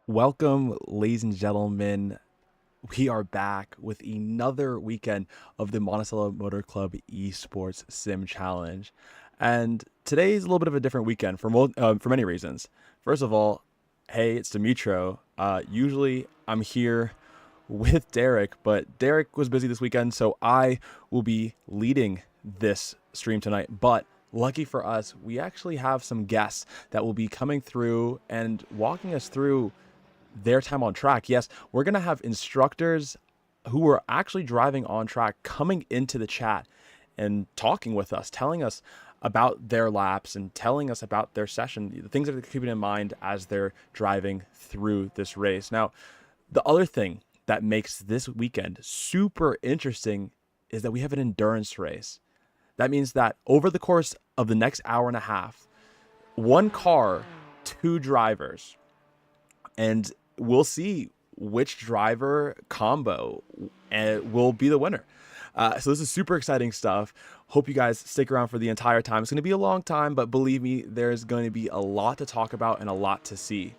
Welcome, ladies and gentlemen. We are back with another weekend of the Monticello Motor Club Esports Sim Challenge. And today is a little bit of a different weekend for many reasons. First of all, hey, it's Dimitro. Usually I'm here with Derek, but Derek was busy this weekend, so I will be leading this stream tonight. But lucky for us, we actually have some guests that will be coming through and walking us through their time on track. Yes, we're going to have instructors who are actually driving on track coming into the chat and talking with us, telling us about their laps and telling us about their session, the things that they're keeping in mind as they're driving through this race. Now, the other thing that makes this weekend super interesting is that we have an endurance race. That means that over the course of the next hour and a half, one car, two drivers, and we'll see which driver combo will be the winner. So this is super exciting stuff. Hope you guys stick around for the entire time. It's going to be a long time, but believe me, there's going to be a lot to talk about and a lot to see.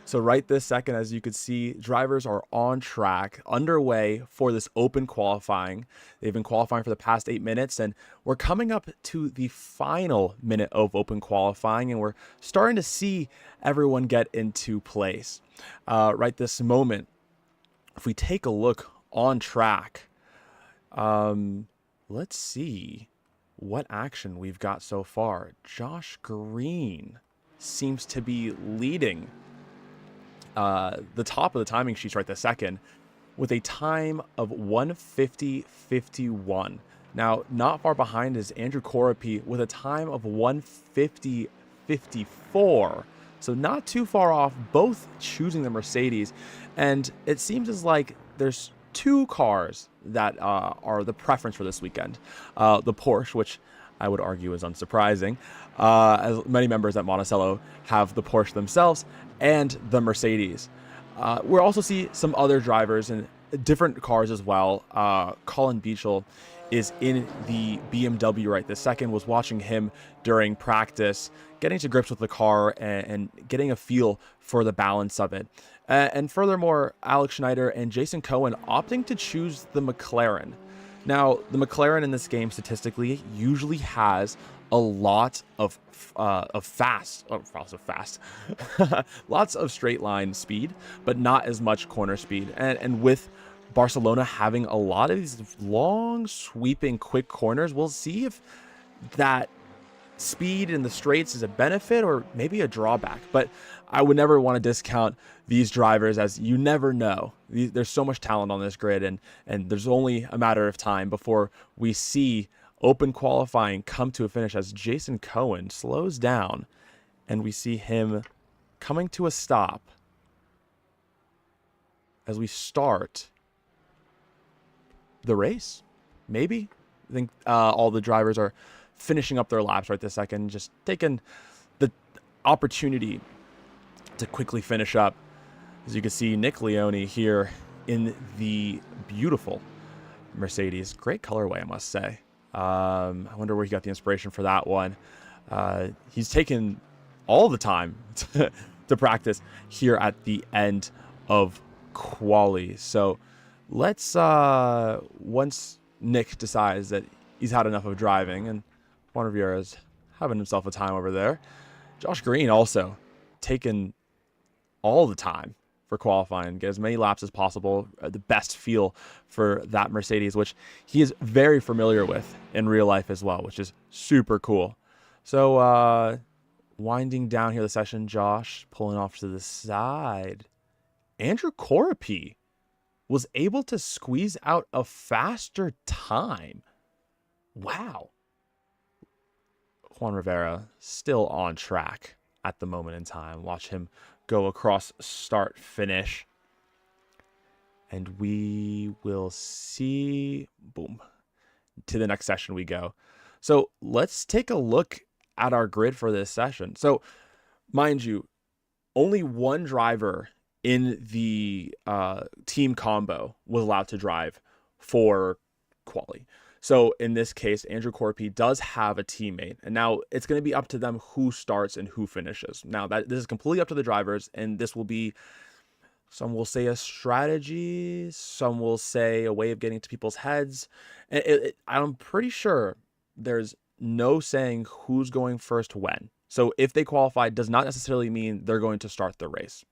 So right this second, as you can see, drivers are on track, underway for this open qualifying. They've been qualifying for the past 8 minutes, and we're coming up to the final minute of open qualifying, and we're starting to see everyone get into place. Right this moment, if we take a look on track, let's see what action we've got so far. Josh Green seems to be leading the top of the timing sheets right this second with a time of 1:50:51. Now, not far behind is Andrew Corapi with a time of 1:50:54. So not too far off, both choosing the Mercedes. And it seems as like there's two cars that are the preference for this weekend. The Porsche, which I would argue is unsurprising, as many members at Monticello have the Porsche themselves, and the Mercedes. We'll also see some other drivers in different cars as well. Colin Beachel is in the BMW right this second. Was watching him during practice, getting to grips with the car and getting a feel for the balance of it. And furthermore, Alex Schneider and Jason Cohen opting to choose the McLaren. Now, the McLaren in this game statistically usually has a lot of lots of straight line speed, but not as much corner speed. And with Barcelona having a lot of these long, sweeping, quick corners, we'll see if that speed in the straights is a benefit or maybe a drawback. But I would never want to discount these drivers, as you never know. There's so much talent on this grid, and there's only a matter of time before we see open qualifying come to a finish as Jason Cohen slows down and we see him coming to a stop as we start the race. Maybe. I think all the drivers are finishing up their laps right this second, just taking the opportunity to quickly finish up. As you can see, Nick Leone here in the beautiful Mercedes. Great colorway, I must say. I wonder where he got the inspiration for that one. He's taken all the time to practice here at the end of quali. So let's, once Nick decides that he's had enough of driving, and Juan Rivera's having himself a time over there, Josh Green also taken all the time for qualifying, get as many laps as possible, the best feel for that Mercedes, which he is very familiar with in real life as well, which is super cool. So winding down here the session, Josh pulling off to the side. Andrew Corapi was able to squeeze out a faster time. Wow. Juan Rivera still on track at the moment in time. Watch him go across start finish, and we will see. Boom, to the next session we go. So let's take a look at our grid for this session. So mind you, only one driver in the team combo was allowed to drive for quali. So in this case, Andrew Corpy does have a teammate, and now it's going to be up to them who starts and who finishes. Now this is completely up to the drivers, and this will be Some will say a strategy. Some will say a way of getting to people's heads. I'm pretty sure there's no saying who's going first when. So if they qualify, does not necessarily mean they're going to start the race.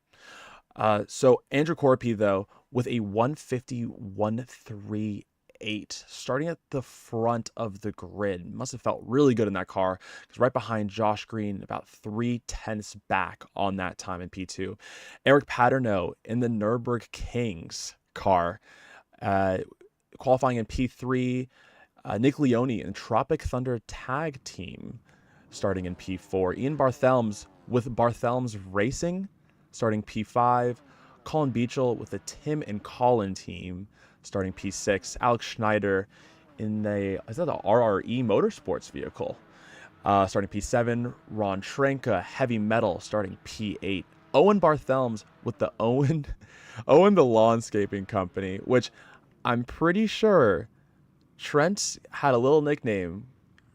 So Andrew Corpy, though, with a 150.138, starting at the front of the grid. Must have felt really good in that car, because right behind Josh Green, about 3/10 back on that time in P2. Eric Paterno in the Nürburgring Kings car, qualifying in P3. Nick Leone in Tropic Thunder Tag Team, starting in P4. Ian Barthelms with Barthelms Racing, starting P5. Colin Beachel with the Tim and Colin team, starting P6. Alex Schneider in the RRE Motorsports vehicle, starting P7. Ron Trenka, Heavy Metal, starting P8. Owen Barthelms with the Owen the Lawnscaping Company, which I'm pretty sure Trent had a little nickname.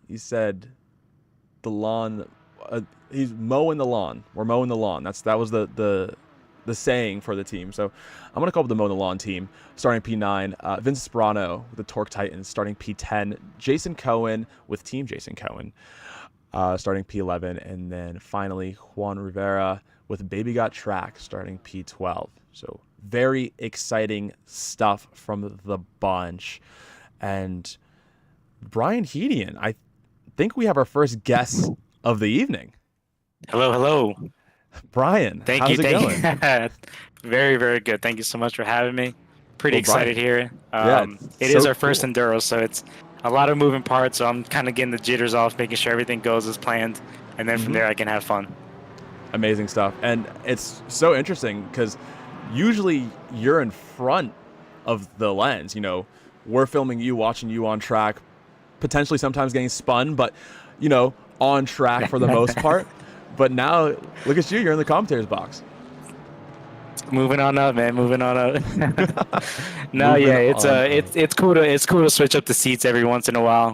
He said the lawn, he's mowing the lawn. We're mowing the lawn. That was the saying for the team. So I'm going to call it the Mow the Lawn team, starting P9. Vince Sperano with the Torque Titans, starting P10. Jason Cohen with Team Jason Cohen, starting P11. And then finally, Juan Rivera with Baby Got Track, starting P12. So very exciting stuff from the bunch. And Brian Hedian, I think we have our first guest of the evening. Hello. Brian, how's it going? Very, very good. Thank you so much for having me. Pretty excited here. It is our first Enduro, so it's a lot of moving parts. So I'm kind of getting the jitters off, making sure everything goes as planned. And then from there, I can have fun. Amazing stuff. And it's so interesting because usually you're in front of the lens. You know, we're filming you, watching you on track, potentially sometimes getting spun, but, you know, on track for the most part. But now, look at you, you're in the commentator's box. Moving on up, man. Moving on up. No, yeah, it's cool to switch up the seats every once in a while.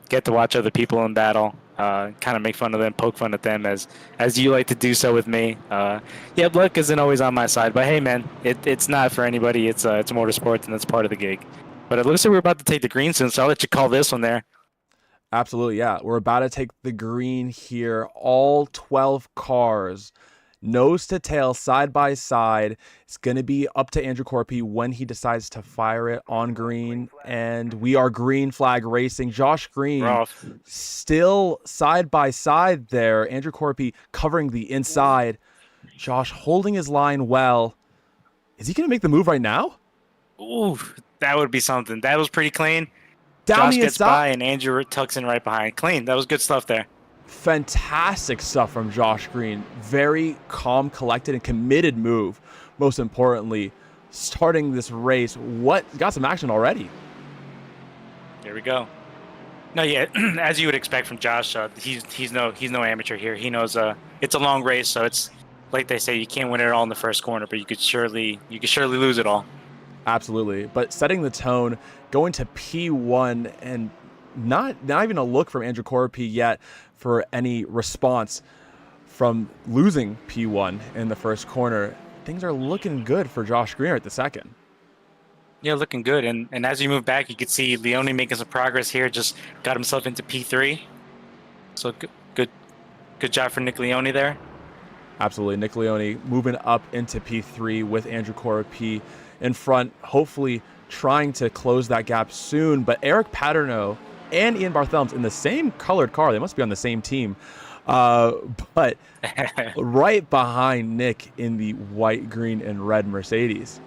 Get to watch other people in battle. Kind of make fun of them, poke fun at them as you like to do so with me. Yeah, luck isn't always on my side, but hey, man, it's not for anybody. It's motorsports, and that's part of the gig. But it looks like we're about to take the green soon, so I'll let you call this one there. Absolutely, yeah. We're about to take the green here. All 12 cars, nose to tail, side by side. It's going to be up to Andrew Corpy when he decides to fire it on green. And we are green flag racing. Josh Green still side by side there. Andrew Corpy covering the inside. Josh holding his line well. Is he going to make the move right now? Ooh, that would be something. That was pretty clean. Down Josh gets by and Andrew tucks in right behind. Clean. That was good stuff there. Fantastic stuff from Josh Green. Very calm, collected, and committed move. Most importantly, starting this race. Got some action already. There we go. No, yeah, as you would expect from Josh, he's no amateur here. He knows it's a long race, so it's like they say, you can't win it all in the first corner, but you could surely lose it all. Absolutely. But setting the tone, going to P1, and not even a look from Andrew Corpy yet for any response from losing P1 in the first corner. Things are looking good for Josh Green at the second. Yeah, looking good. And as you move back, you could see Leone making some progress here. Just got himself into P3. So good job for Nick Leone there. Absolutely. Nick Leone moving up into P3 with Andrew Corpy in front, hopefully trying to close that gap soon. But Eric Paterno and Ian Barthelms in the same colored car. They must be on the same team. But right behind Nick in the white, green, and red Mercedes.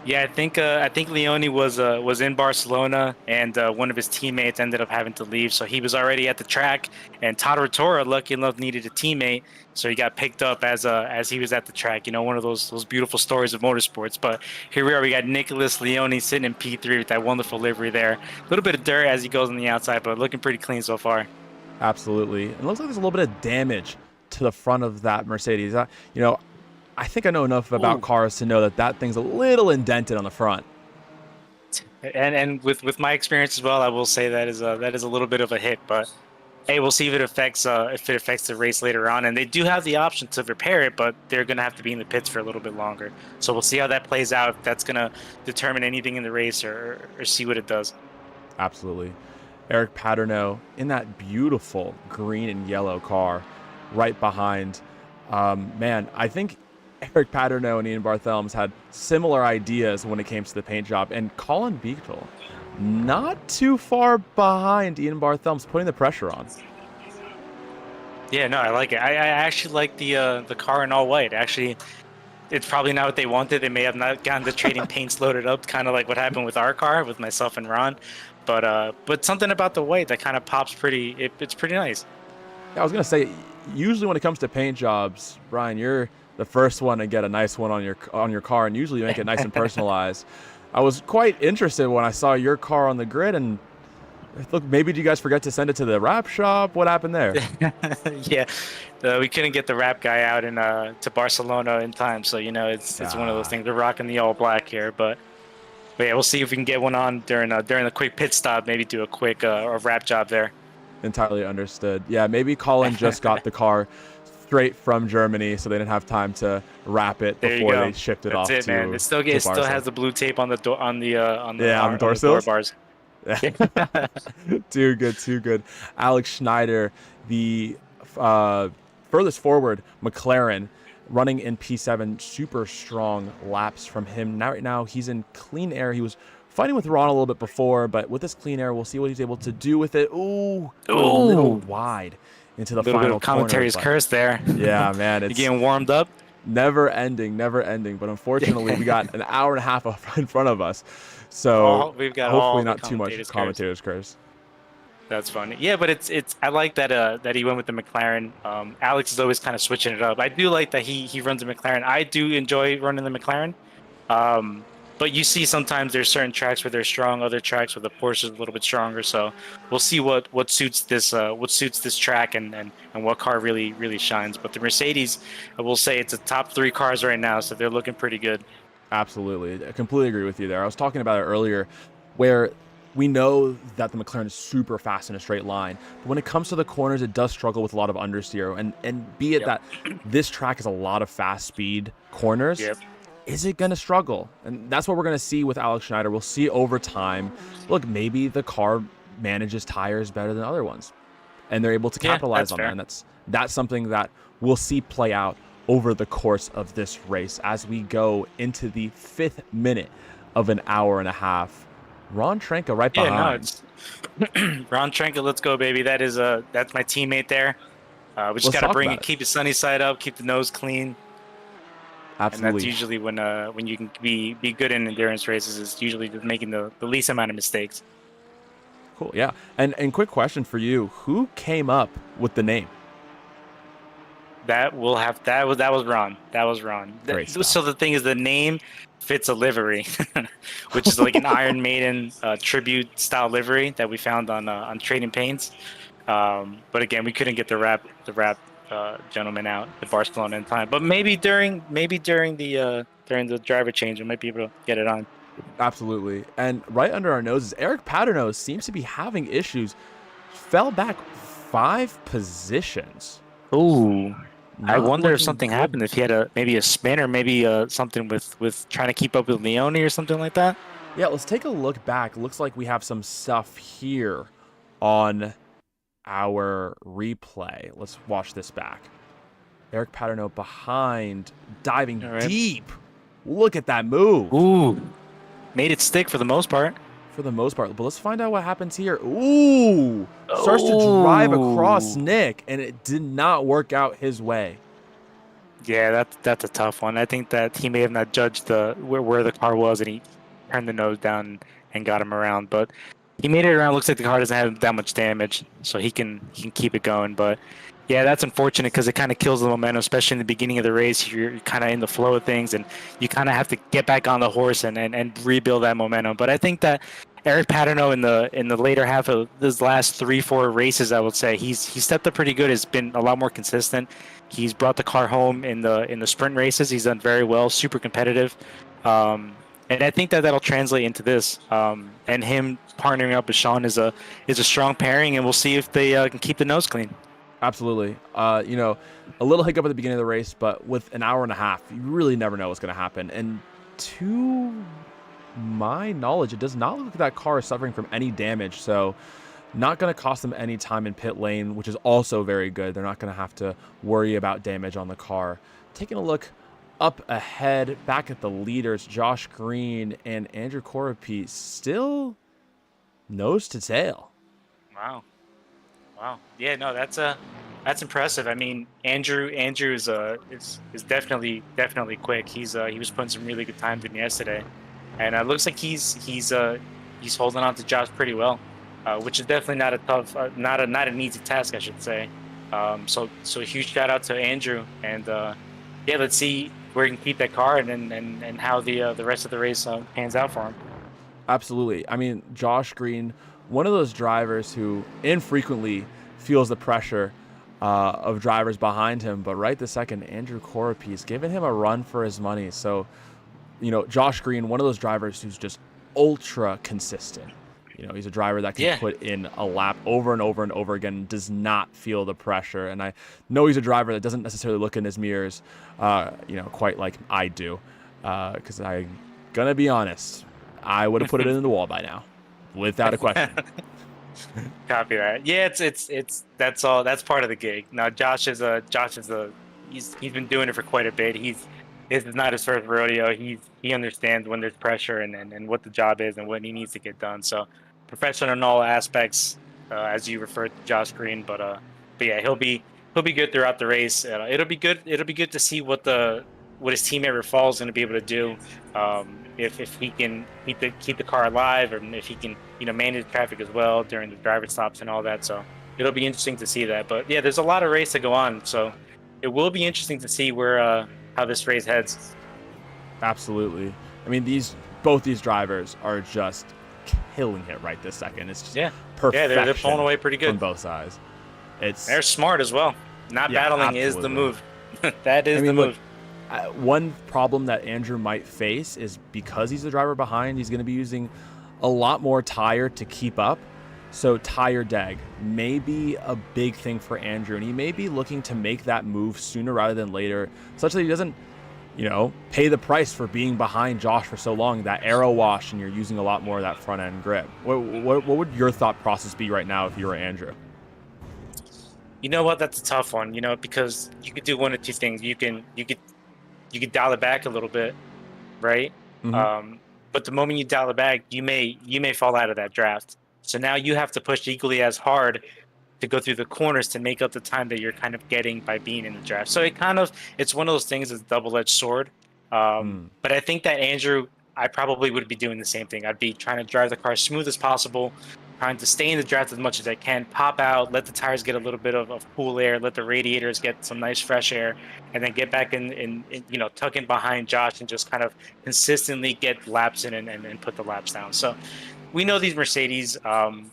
Yeah, I think Leone was in Barcelona, and one of his teammates ended up having to leave, so he was already at the track. And Todd Rotora, lucky enough, needed a teammate, so he got picked up as he was at the track. You know, one of those beautiful stories of motorsports. But here we are. We got Nicholas Leone sitting in P3 with that wonderful livery there. A little bit of dirt as he goes on the outside, but looking pretty clean so far. Absolutely. It looks like there's a little bit of damage to the front of that Mercedes. I think I know enough about cars to know that thing's a little indented on the front. And with my experience as well, I will say that is a little bit of a hit, but Hey, we'll see if it affects the race later on, and they do have the option to repair it, but they're gonna have to be in the pits for a little bit longer. So we'll see how that plays out. If that's gonna determine anything in the race, or see what it does. Absolutely. Eric Paterno in that beautiful green and yellow car right behind. Man, I think Eric Paterno and Ian Barthelm's had similar ideas when it came to the paint job. And Colin Beagle, not too far behind Ian Barthelm's, putting the pressure on. Yeah, no, I like it. I actually like the car in all white. Actually, it's probably not what they wanted. They may have not gotten the trading paints loaded up, kind of like what happened with our car with myself and Ron. But something about the white that kind of pops pretty. It's pretty nice. Yeah, I was gonna say, usually when it comes to paint jobs, Brian, you're the first one to get a nice one on your car, and usually you make it nice and personalized. I was quite interested when I saw your car on the grid, and look, maybe did you guys forget to send it to the wrap shop? What happened there? Yeah, we couldn't get the wrap guy out in to Barcelona in time, so it's one of those things. We're rocking the all black here, but yeah, we'll see if we can get one on during the quick pit stop. Maybe do a quick wrap job there. Entirely understood. Yeah, maybe Colin just got the car straight from Germany, so they didn't have time to wrap it before they shipped it off. That's it, man. It still has the blue tape on the door on the door door bars. Too good. Alex Schneider, the furthest forward McLaren, running in P7, super strong laps from him. Right now he's in clean air. He was fighting with Ron a little bit before, but with this clean air, we'll see what he's able to do with it. Ooh, a little wide into the final corner. Commentary's curse there. Yeah, man. It's getting warmed up. Never ending. But unfortunately, we got an hour and a half in front of us. So we've got hopefully not too much commentators curse. That's funny. Yeah, but it's I like that he went with the McLaren. Alex is always kind of switching it up. I do like that he runs a McLaren. I do enjoy running the McLaren. But you see sometimes there's certain tracks where they're strong, other tracks where the Porsche is a little bit stronger. So we'll see what suits this track and what car really shines. But the Mercedes, I will say it's a top 3 cars right now, so they're looking pretty good. Absolutely. I completely agree with you there. I was talking about it earlier where we know that the McLaren is super fast in a straight line, but when it comes to the corners, it does struggle with a lot of understeer. And be it that this track has a lot of fast speed corners, is it going to struggle? And that's what we're going to see with Alex Schneider. We'll see over time. Look, maybe the car manages tires better than other ones, and they're able to capitalize on that. And that's something that we'll see play out over the course of this race as we go into the 5th minute of an hour and a half. Ron Trenka right behind. Ron Trenka, let's go, baby. That's my teammate there. We just got to keep the sunny side up, keep the nose clean. Absolutely. And that's usually when you can be good in endurance races, is usually just making the least amount of mistakes. Cool, yeah. And quick question for you: who came up with the name? That was Ron. That was Ron. So the thing is, the name fits a livery, which is like an Iron Maiden tribute style livery that we found on Trading Paints. But again, we couldn't get the wrap gentleman out at Barcelona in time. But maybe during the driver change, we might be able to get it on. Absolutely. And right under our noses, Eric Paterno seems to be having issues. Fell back 5 positions. Ooh. I wonder if something happened, if he had maybe a spin or maybe something with trying to keep up with Leone or something like that. Yeah, let's take a look back. Looks like we have some stuff here on our replay. Let's watch this back. Eric Paterno behind, diving deep. Look at that move. Ooh, made it stick for the most part. But let's find out what happens here. Ooh, starts to drive across Nick, and it did not work out his way. Yeah, that's a tough one. I think that he may have not judged where the car was, and he turned the nose down and got him around. But he made it around. Looks like the car doesn't have that much damage, so he can keep it going. But yeah, that's unfortunate because it kind of kills the momentum, especially in the beginning of the race. You're kind of in the flow of things, and you kind of have to get back on the horse and rebuild that momentum. But I think that Eric Paterno in the later half of his last 3-4 races, I would say he's stepped up pretty good. Has been a lot more consistent. He's brought the car home in the sprint races. He's done very well, super competitive. And I think that that'll translate into this. And him partnering up with Sean is a strong pairing, and we'll see if they can keep the nose clean. Absolutely. You know, a little hiccup at the beginning of the race, but with an hour and a half, you really never know what's going to happen. And to my knowledge, it does not look like that car is suffering from any damage. So not going to cost them any time in pit lane, which is also very good. They're not going to have to worry about damage on the car. Taking a look up ahead, back at the leaders, Josh Green and Andrew Coropi still nose to tail. Wow. Wow. Yeah, no, that's impressive. I mean, Andrew is definitely quick. He was putting some really good times in yesterday, and it looks like he's holding on to Josh pretty well, which is definitely not a tough, not an easy task, I should say. So a huge shout out to Andrew, and yeah, let's see where he can keep that car and how the rest of the race pans out for him. Absolutely. I mean, Josh Green, one of those drivers who infrequently feels the pressure of drivers behind him, but right this second, Andrew Coropi's giving him a run for his money. So, you know, Josh Green, one of those drivers who's just ultra consistent. You know, he's a driver that can put in a lap over and over and over again, and does not feel the pressure. And I know he's a driver that doesn't necessarily look in his mirrors, you know, quite like I do, because I'm gonna be honest, I would have put it in the wall by now, without a question. Copy that. Yeah, it's that's all. That's part of the gig. Now he's been doing it for quite a bit. This is not his first rodeo. He understands when there's pressure and what the job is and what he needs to get done. So professional in all aspects, as you referred to Josh Green. But yeah, he'll be good throughout the race. It'll be good. It'll be good to see what his teammate Rafal is going to be able to do. If he can keep the car alive, or if he can manage traffic as well during the driver stops and all that. So it'll be interesting to see that. But yeah, there's a lot of race to go on, so it will be interesting to see where how this race heads. Absolutely. I mean, both these drivers are just killing it right this second. It's just perfection. Yeah, they're pulling away pretty good from both sides. They're smart as well. Not battling is the move. That is the move. Look, one problem that Andrew might face is because he's the driver behind, he's going to be using a lot more tire to keep up. So tire deg may be a big thing for Andrew, and he may be looking to make that move sooner rather than later, such that he doesn't, pay the price for being behind Josh for so long, that aero wash, and you're using a lot more of that front end grip. What would your thought process be right now if you were Andrew? You know what? That's a tough one, because you could do one of two things. You could dial it back a little bit, right? Mm-hmm. But the moment you dial it back, you may fall out of that draft. So now you have to push equally as hard to go through the corners to make up the time that you're kind of getting by being in the draft. So it's one of those things that's a double-edged sword. But I think that Andrew, I probably would be doing the same thing. I'd be trying to drive the car as smooth as possible, trying to stay in the draft as much as I can, pop out, let the tires get a little bit of cool air, let the radiators get some nice fresh air, and then get back in tuck in behind Josh and just kind of consistently get laps in and put the laps down. So we know these Mercedes,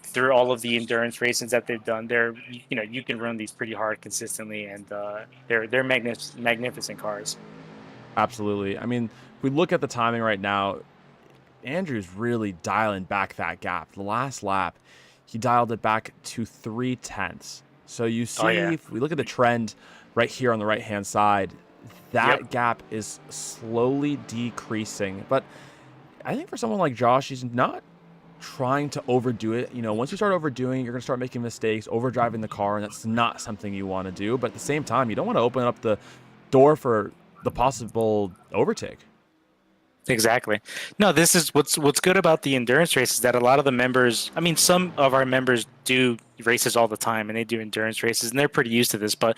through all of the endurance races that they've done, you can run these pretty hard consistently, and they're magnificent cars. Absolutely. I mean, if we look at the timing right now, Andrew's really dialing back that gap. The last lap, he dialed it back to 0.3. So you see, if we look at the trend right here on the right-hand side, that gap is slowly decreasing. But I think for someone like Josh, he's not trying to overdo it. Once you start overdoing it, you're going to start making mistakes, overdriving the car, and that's not something you want to do. But at the same time, you don't want to open up the door for the possible overtake. Exactly. No, this is what's good about the endurance races, that a lot of the members, I mean, some of our members do races all the time and they do endurance races and they're pretty used to this, but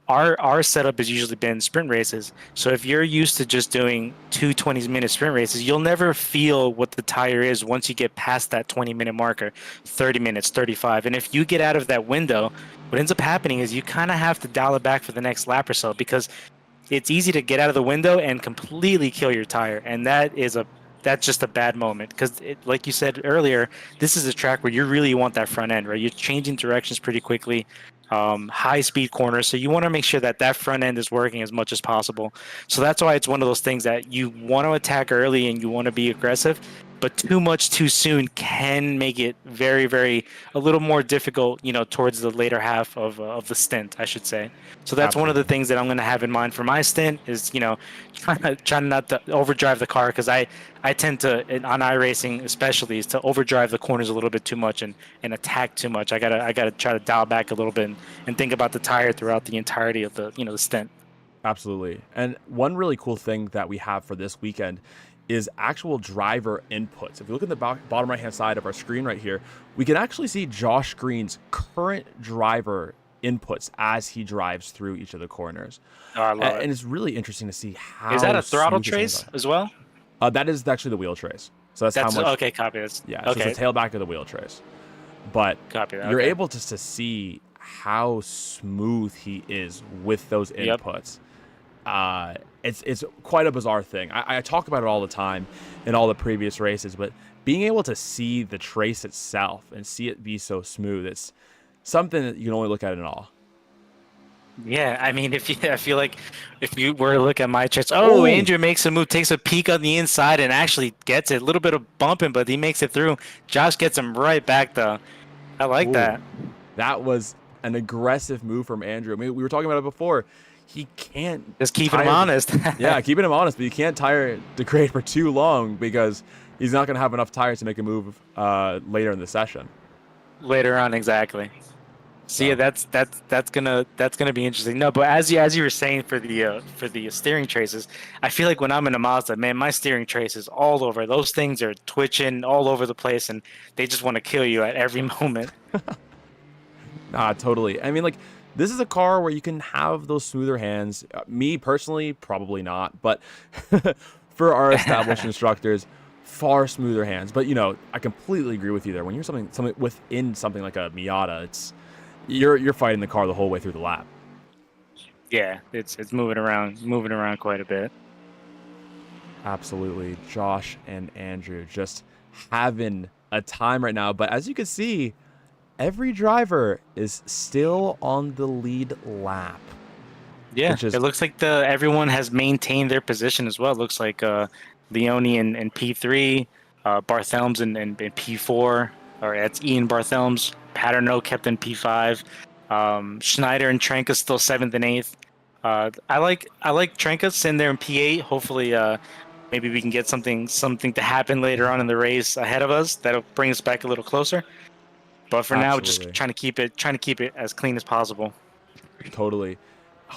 our setup has usually been sprint races. So if you're used to just doing 2 20-minute sprint races, you'll never feel what the tire is once you get past that 20-minute marker, 30 minutes, 35. And if you get out of that window, what ends up happening is you kind of have to dial it back for the next lap or so, because it's easy to get out of the window and completely kill your tire, and that's just a bad moment, because like you said earlier, this is a track where you really want that front end, right? You're changing directions pretty quickly. high speed corners. So you want to make sure that that front end is working as much as possible. So that's why it's one of those things that you want to attack early and you want to be aggressive, but too much too soon can make it very, very a little more difficult, towards the later half of the stint, I should say. So that's one of the Absolutely. things that I'm going to have in mind for my stint is, trying not to overdrive the car because I tend to on iRacing especially is to overdrive the corners a little bit too much and attack too much. I gotta try to dial back a little bit and think about the tire throughout the entirety of the stint. Absolutely. And one really cool thing that we have for this weekend is actual driver inputs. If you look at the bottom right hand side of our screen right here, we can actually see Josh Green's current driver inputs as he drives through each of the corners. Oh, I love it. And it's really interesting to see how Is that a throttle smooth his hands trace as well? are. That is actually the wheel trace. So that's how much. Okay. Copy this. Yeah, so Okay. it's the tailback of the wheel trace. But Copy that. you're Okay. able just to see how smooth he is with those Yep. inputs. It's quite a bizarre thing. I talk about it all the time in all the previous races, but being able to see the trace itself and see it be so smooth, it's something that you can only look at in awe. Yeah, I mean, I feel like if you were to look at my chest, oh, Oh, Andrew makes a move, takes a peek on the inside, and actually gets it. A little bit of bumping, but he makes it through. Josh gets him right back, though. I like ooh, that. that was an aggressive move from Andrew. I mean, we were talking about it before. He can't Just keeping him tire- honest. Yeah, keeping him honest, but you can't tire the crate for too long because he's not going to have enough tires to make a move later in the session. Later on, exactly. So So. yeah, that's gonna be interesting. No, but as you were saying for the steering traces, I feel like when I'm in a Mazda, man, my steering trace is all over. Those things are twitching all over the place, and they just want to kill you at every moment. Totally. I mean, like, this is a car where you can have those smoother hands. Me personally, probably not, but for our established instructors, far smoother hands. But I completely agree with you there. When you're something within something like a Miata, it's you're fighting the car the whole way through the lap. Yeah, it's moving around quite a bit. Absolutely. Josh and Andrew just having a time right now. But as you can see, every driver is still on the lead lap. Yeah, Which is- it looks like everyone has maintained their position as well. It looks like Leone in P3, Barthelms in P4, or that's Ian Barthelms. Paterno kept in P5. Schneider and Trenka still 7th and 8th. I like Trenka sitting there in P8. Hopefully, maybe we can get something to happen later on in the race ahead of us that'll bring us back a little closer. But for now, just Absolutely. trying to keep it as clean as possible. Totally.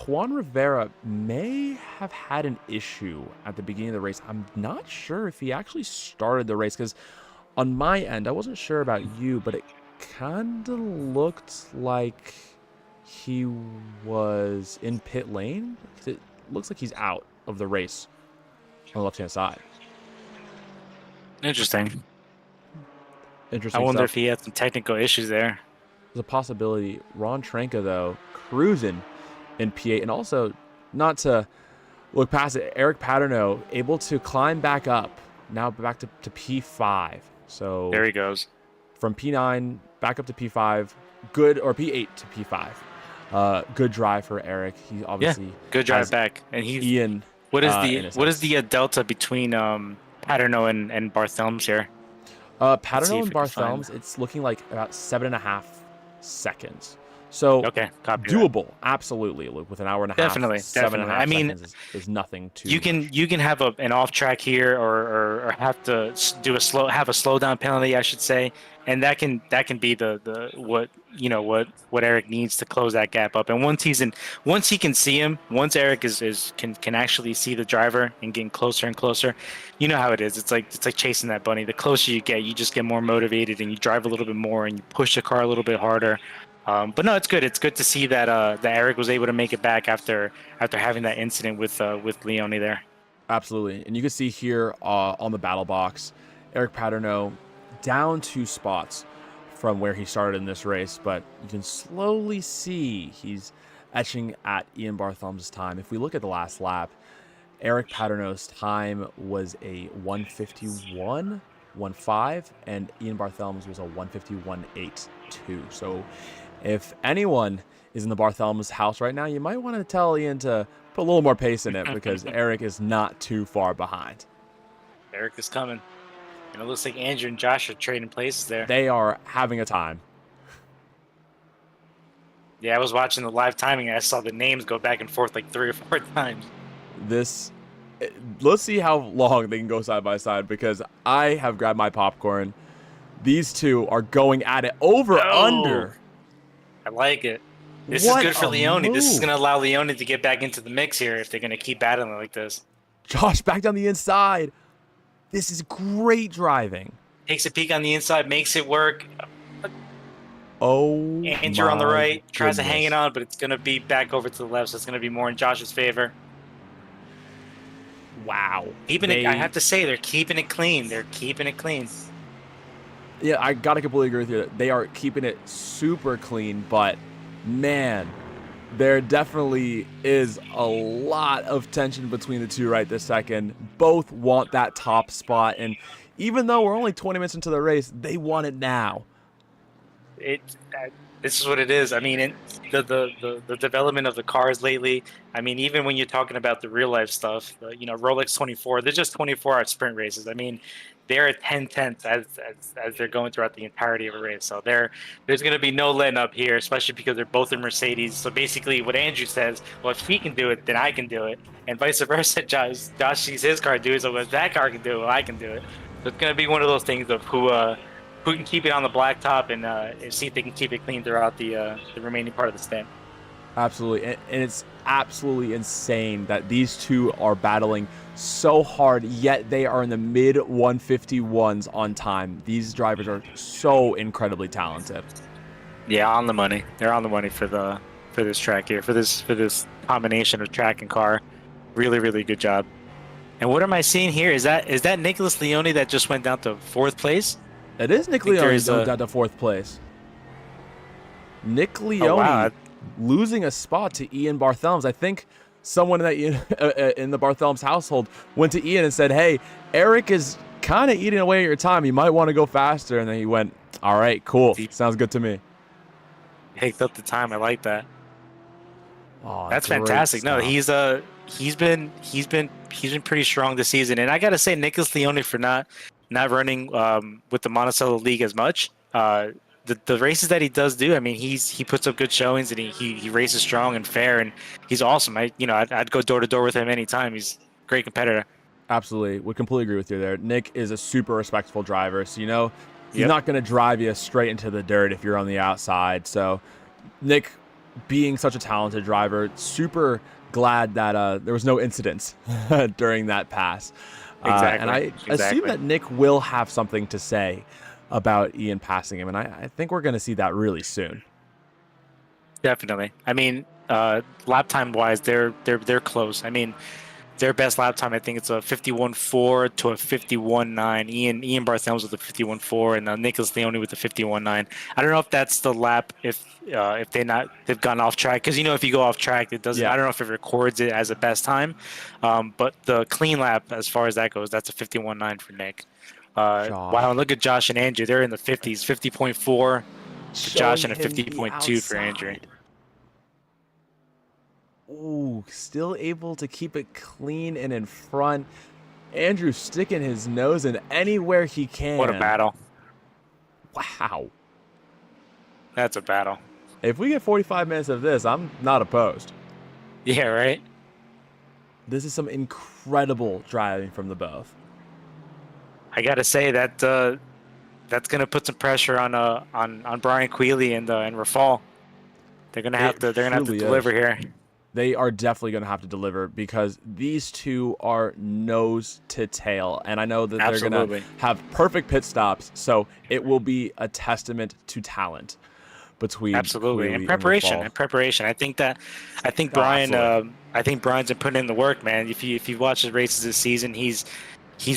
Juan Rivera may have had an issue at the beginning of the race. I'm not sure if he actually started the race because on my end, I wasn't sure about you, but it kind of looked like he was in pit lane. It looks like he's out of the race on the left-hand side. Interesting. Interesting I wonder stuff. if he had some technical issues there. There's a possibility. Ron Trenka, though, cruising in P8. And also, not to look past it, Eric Paterno able to climb back up, now back to P5. So There he goes. from P9 back up to P5, good, or P8 to P5. Good drive for Eric. He obviously Good drive has back. And he's Ian. what is in his the house. delta between Paterno and Barthelms here? see Paterno if and we can find- Barthelms, it's looking like about 7.5 seconds. So Okay, copy that. doable, absolutely. Look, with an hour and a half, Definitely, 7.5 definitely. I mean, seconds is nothing to. You can have an off track here or have to do have a slowdown penalty, I should say, and that can be the what Eric needs to close that gap up. And once he can see him, once Eric can actually see the driver and getting closer and closer, you know how it is. It's like chasing that bunny. The closer you get, you just get more motivated and you drive a little bit more and you push the car a little bit harder. But no, it's good. It's good to see that that Eric was able to make it back after having that incident with Leone there. Absolutely. And you can see here on the battle box, Eric Paterno down 2 spots from where he started in this race, but you can slowly see he's etching at Ian Barthelm's time. If we look at the last lap, Eric Paterno's time was a 151.15, and Ian Barthelm's was a 151.82. So if anyone is in the Barthelme's house right now, you might want to tell Ian to put a little more pace in it because Eric is not too far behind. Eric is coming. And it looks like Andrew and Josh are trading places there. They are having a time. Yeah, I was watching the live timing and I saw the names go back and forth like 3 or 4 times. Let's see how long they can go side by side because I have grabbed my popcorn. These two are going at it under. I like it. This is good for Leone. This is going to allow Leone to get back into the mix here if they're going to keep battling like this. Josh back down the inside. This is great driving. Takes a peek on the inside, makes it work. Oh, Andrew on the right, tries to hang it on, but it's going to be back over to the left, so it's going to be more in Josh's favor. Wow. I have to say, they're keeping it clean. They're keeping it clean. Yeah, I got to completely agree with you. They are keeping it super clean, but man, there definitely is a lot of tension between the two right this second. Both want that top spot, and even though we're only 20 minutes into the race, they want it now. This is what it is. I mean, the development of the cars lately. I mean, even when you're talking about the real life stuff, Rolex 24, they're just 24-hour sprint races. I mean, they're at 10/10 as they're going throughout the entirety of a race. So there's going to be no letting up here, especially because they're both in Mercedes. So basically, what Andrew says, well, if he can do it, then I can do it, and vice versa. Josh sees his car do it, so if that car can do it, well, I can do it. So it's going to be one of those things of who can keep it on the blacktop and see if they can keep it clean throughout the remaining part of the stint. Absolutely. And it's absolutely insane that these two are battling so hard, yet they are in the mid 151s on time. These drivers are so incredibly talented. Yeah, on the money. They're on the money for this track here, for this combination of track and car. Really, really good job. And what am I seeing here? Is that Nicholas Leone that just went down to 4th place? It is Nick Leone going down to 4th place. Nick Leone losing a spot to Ian Barthelme's. I think someone in the Barthelme's household went to Ian and said, hey, Eric is kind of eating away at your time. You might want to go faster. And then he went, all right, cool. Sounds good to me. Hiked up the time. I like that. Oh, that's fantastic. No, he's been pretty strong this season. And I got to say, Nicholas Leone for not running with the Monticello League as much. The races that he does do, I mean, he puts up good showings and he races strong and fair, and he's awesome. I'd go door to door with him anytime. He's a great competitor. Absolutely, would completely agree with you there. Nick is a super respectful driver, so he's not going to drive you straight into the dirt if you're on the outside. So Nick, being such a talented driver, super glad that there was no incidents during that pass. Exactly. And I assume that Nick will have something to say about Ian passing him, and I think we're going to see that really soon. Definitely. I mean, lap time wise, they're close. I mean, their best lap time, I think it's a 51.4 to a 51.9. Ian Barthelme's with a 51.4, and Nicholas Leone with a 51.9. I don't know if that's the lap if they've gone off track, because if you go off track, it doesn't. Yeah. I don't know if it records it as a best time, but the clean lap as far as that goes, that's a 51.9 for Nick. Wow, and look at Josh and Andrew. They're in the 50s, 50.4 for Josh and a 50.2 for Andrew. Ooh, still able to keep it clean and in front. Andrew sticking his nose in anywhere he can. What a battle. Wow. That's a battle. If we get 45 minutes of this, I'm not opposed. Yeah, right? This is some incredible driving from the both. I got to say that that's going to put some pressure on Brian Quealy and Rafal. They're going to have to deliver here. They are definitely going to have to deliver because these two are nose to tail. And I know that they're going to have perfect pit stops, so it will be a testament to talent between Absolutely. Quealy And preparation. I think Brian's been putting in the work, man. If you watch his races this season, he's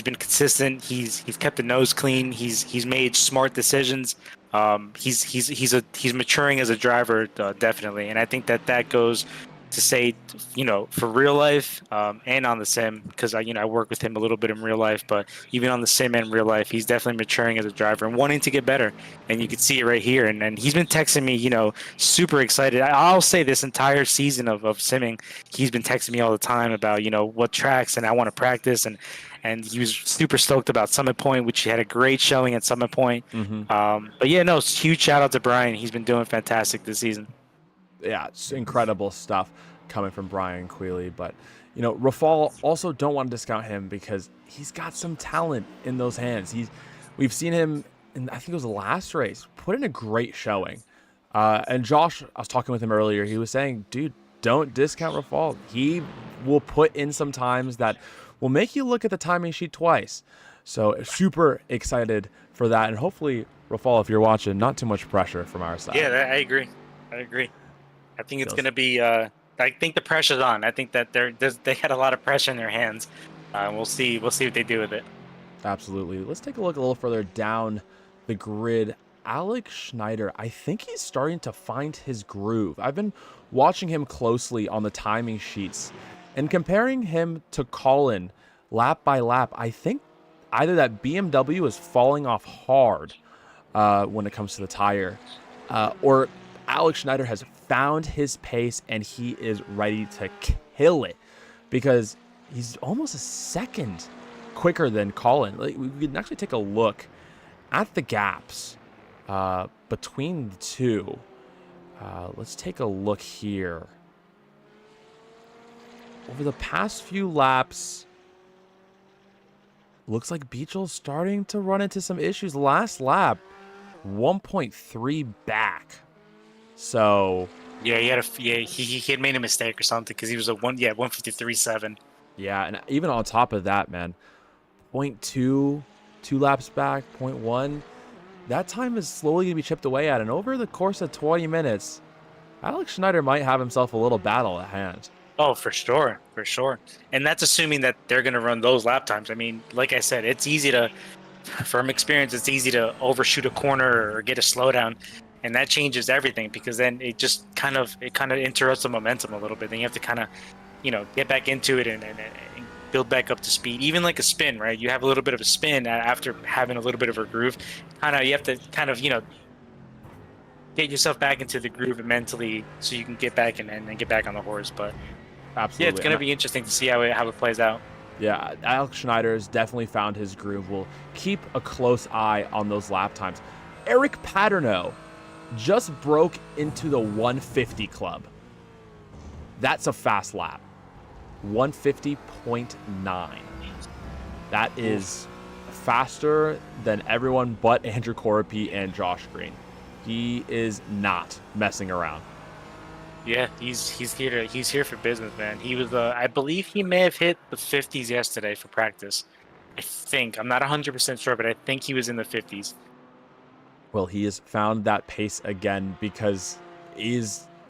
been consistent. He's kept the nose clean. He's made smart decisions. He's maturing as a driver, definitely. And I think that goes to say, for real life and on the sim, because I work with him a little bit in real life, but even on the sim and real life, he's definitely maturing as a driver and wanting to get better. And you can see it right here. And he's been texting me, super excited. I'll say this entire season of simming, he's been texting me all the time about, what tracks and I want to practice. And he was super stoked about Summit Point, which he had a great showing at Summit Point. But yeah, no, huge shout out to Brian. He's been doing fantastic this season. Yeah, it's incredible stuff coming from Brian Quealy. But, Rafal, also don't want to discount him because he's got some talent in those hands. We've seen him in, I think it was the last race, put in a great showing. And Josh, I was talking with him earlier, he was saying, dude, don't discount Rafal. He will put in some times that will make you look at the timing sheet twice. So super excited for that. And hopefully, Rafal, if you're watching, not too much pressure from our side. Yeah, I agree. I think it's going to be. I think the pressure's on. I think that they had a lot of pressure in their hands. We'll see. We'll see what they do with it. Absolutely. Let's take a look a little further down the grid. Alex Schneider, I think he's starting to find his groove. I've been watching him closely on the timing sheets and comparing him to Colin lap by lap. I think either that BMW is falling off hard when it comes to the tire, or Alex Schneider has found his pace and he is ready to kill it because he's almost a second quicker than Colin. We can actually take a look at the gaps between the two. Let's take a look here. Over the past few laps, looks like Beechel's starting to run into some issues. Last lap, 1.3 back. So yeah, he had made a mistake or something because he was 153.7. Yeah, and even on top of that, man, 0.2, 2 laps back, 0.1. That time is slowly going to be chipped away at, and over the course of 20 minutes, Alex Schneider might have himself a little battle at hand. Oh, for sure. And that's assuming that they're going to run those lap times. I mean, like I said, it's easy to, from experience, it's easy to overshoot a corner or get a slowdown. And that changes everything because then it just kind of interrupts the momentum a little bit. Then you have to kind of, get back into it and build back up to speed. Even like a spin, right? You have a little bit of a spin after having a little bit of a groove. You have to get yourself back into the groove mentally so you can get back and get back on the horse. But absolutely, yeah, it's going to be interesting to see how it plays out. Yeah, Alex Schneider has definitely found his groove. We'll keep a close eye on those lap times. Eric Paterno just broke into the 150 club. That's a fast lap. 150.9. That is faster than everyone but Andrew Coropi and Josh Green. He is not messing around. Yeah, he's here for business, man. He was I believe he may have hit the 50s yesterday for practice. I think. I'm not 100% sure, but I think he was in the 50s. Well, he has found that pace again because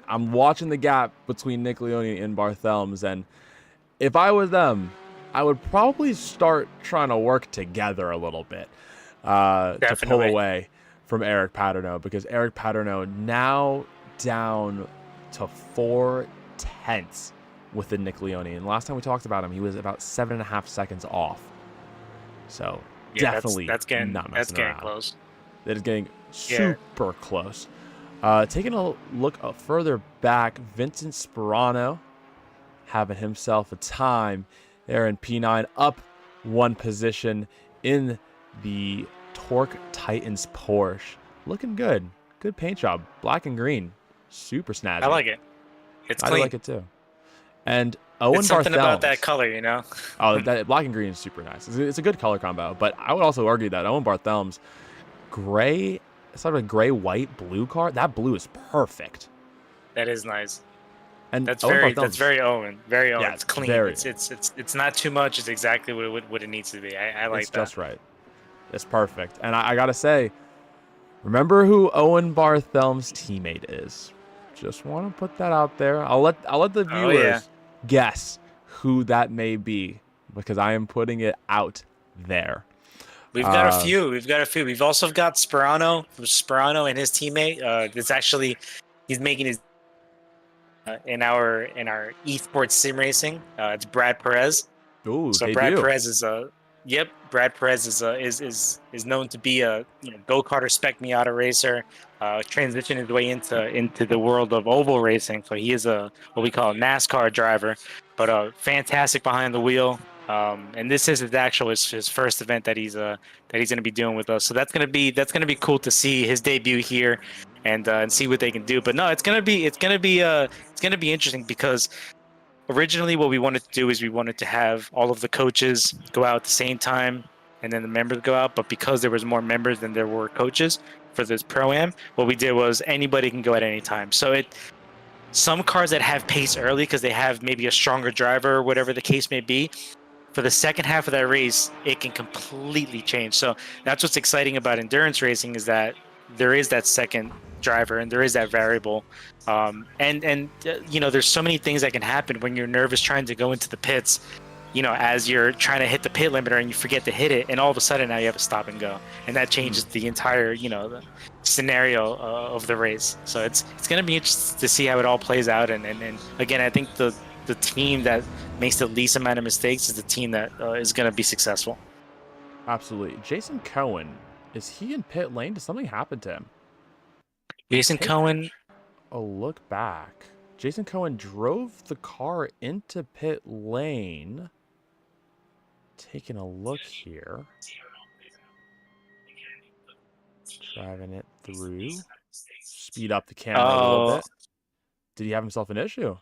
I'm watching the gap between Nick Leone and Barthelms, and if I was them, I would probably start trying to work together a little bit to pull away from Eric Paterno, because Eric Paterno now down to 4/10 with the Nick Leone. And last time we talked about him, he was about 7.5 seconds off. So yeah, definitely that's getting around. Close. That is getting super close. Taking a look further back, Vincent Sperano having himself a time there in P9, up one position in the Torque Titans Porsche. Looking good. Good paint job. Black and green. Super snazzy. I like it. It's clean. I like it too. And Owen it's something Barthelms, about that color, Oh, that black and green is super nice. It's a good color combo. But I would also argue that Owen Barthelms, gray, sort of a gray, white, blue car. That blue is perfect. That is nice. And that's very Owen. Very Owen. Yeah, it's clean. Very. It's not too much. It's exactly what it needs to be. I like that. It's just right. It's perfect. And I gotta say, remember who Owen Barthelms' teammate is. Just want to put that out there. I'll let the viewers guess who that may be, because I am putting it out there. We've got a few. We've also got Sperano and his teammate. It's actually, he's making his in our Esports Sim racing. It's Brad Perez. Ooh, So they Brad do. Perez is a yep. Brad Perez is known to be a go karter spec Miata racer. Transitioned his way into the world of oval racing. So he is a what we call a NASCAR driver, but fantastic behind the wheel. And this is his first event that he's going to be doing with us. So that's gonna be cool to see his debut here, and see what they can do. But no, it's gonna be interesting because originally what we wanted to do is we wanted to have all of the coaches go out at the same time and then the members go out, but because there was more members than there were coaches for this pro-am, what we did was anybody can go at any time. So some cars that have pace early because they have maybe a stronger driver or whatever the case may be, for the second half of that race it can completely change. So that's what's exciting about endurance racing, is that there is that second driver and there is that variable. There's so many things that can happen when you're nervous trying to go into the pits, as you're trying to hit the pit limiter and you forget to hit it, and all of a sudden now you have a stop and go, and that changes the entire the scenario of the race. So it's going to be interesting to see how it all plays out, and again, I think the team that makes the least amount of mistakes is the team that is going to be successful. Absolutely. Jason Cohen, is he in pit lane? Does something happen to him? Jason Cohen. A look back. Jason Cohen drove the car into pit lane. Taking a look here. Driving it through. Speed up the camera a little bit. Did he have himself an issue?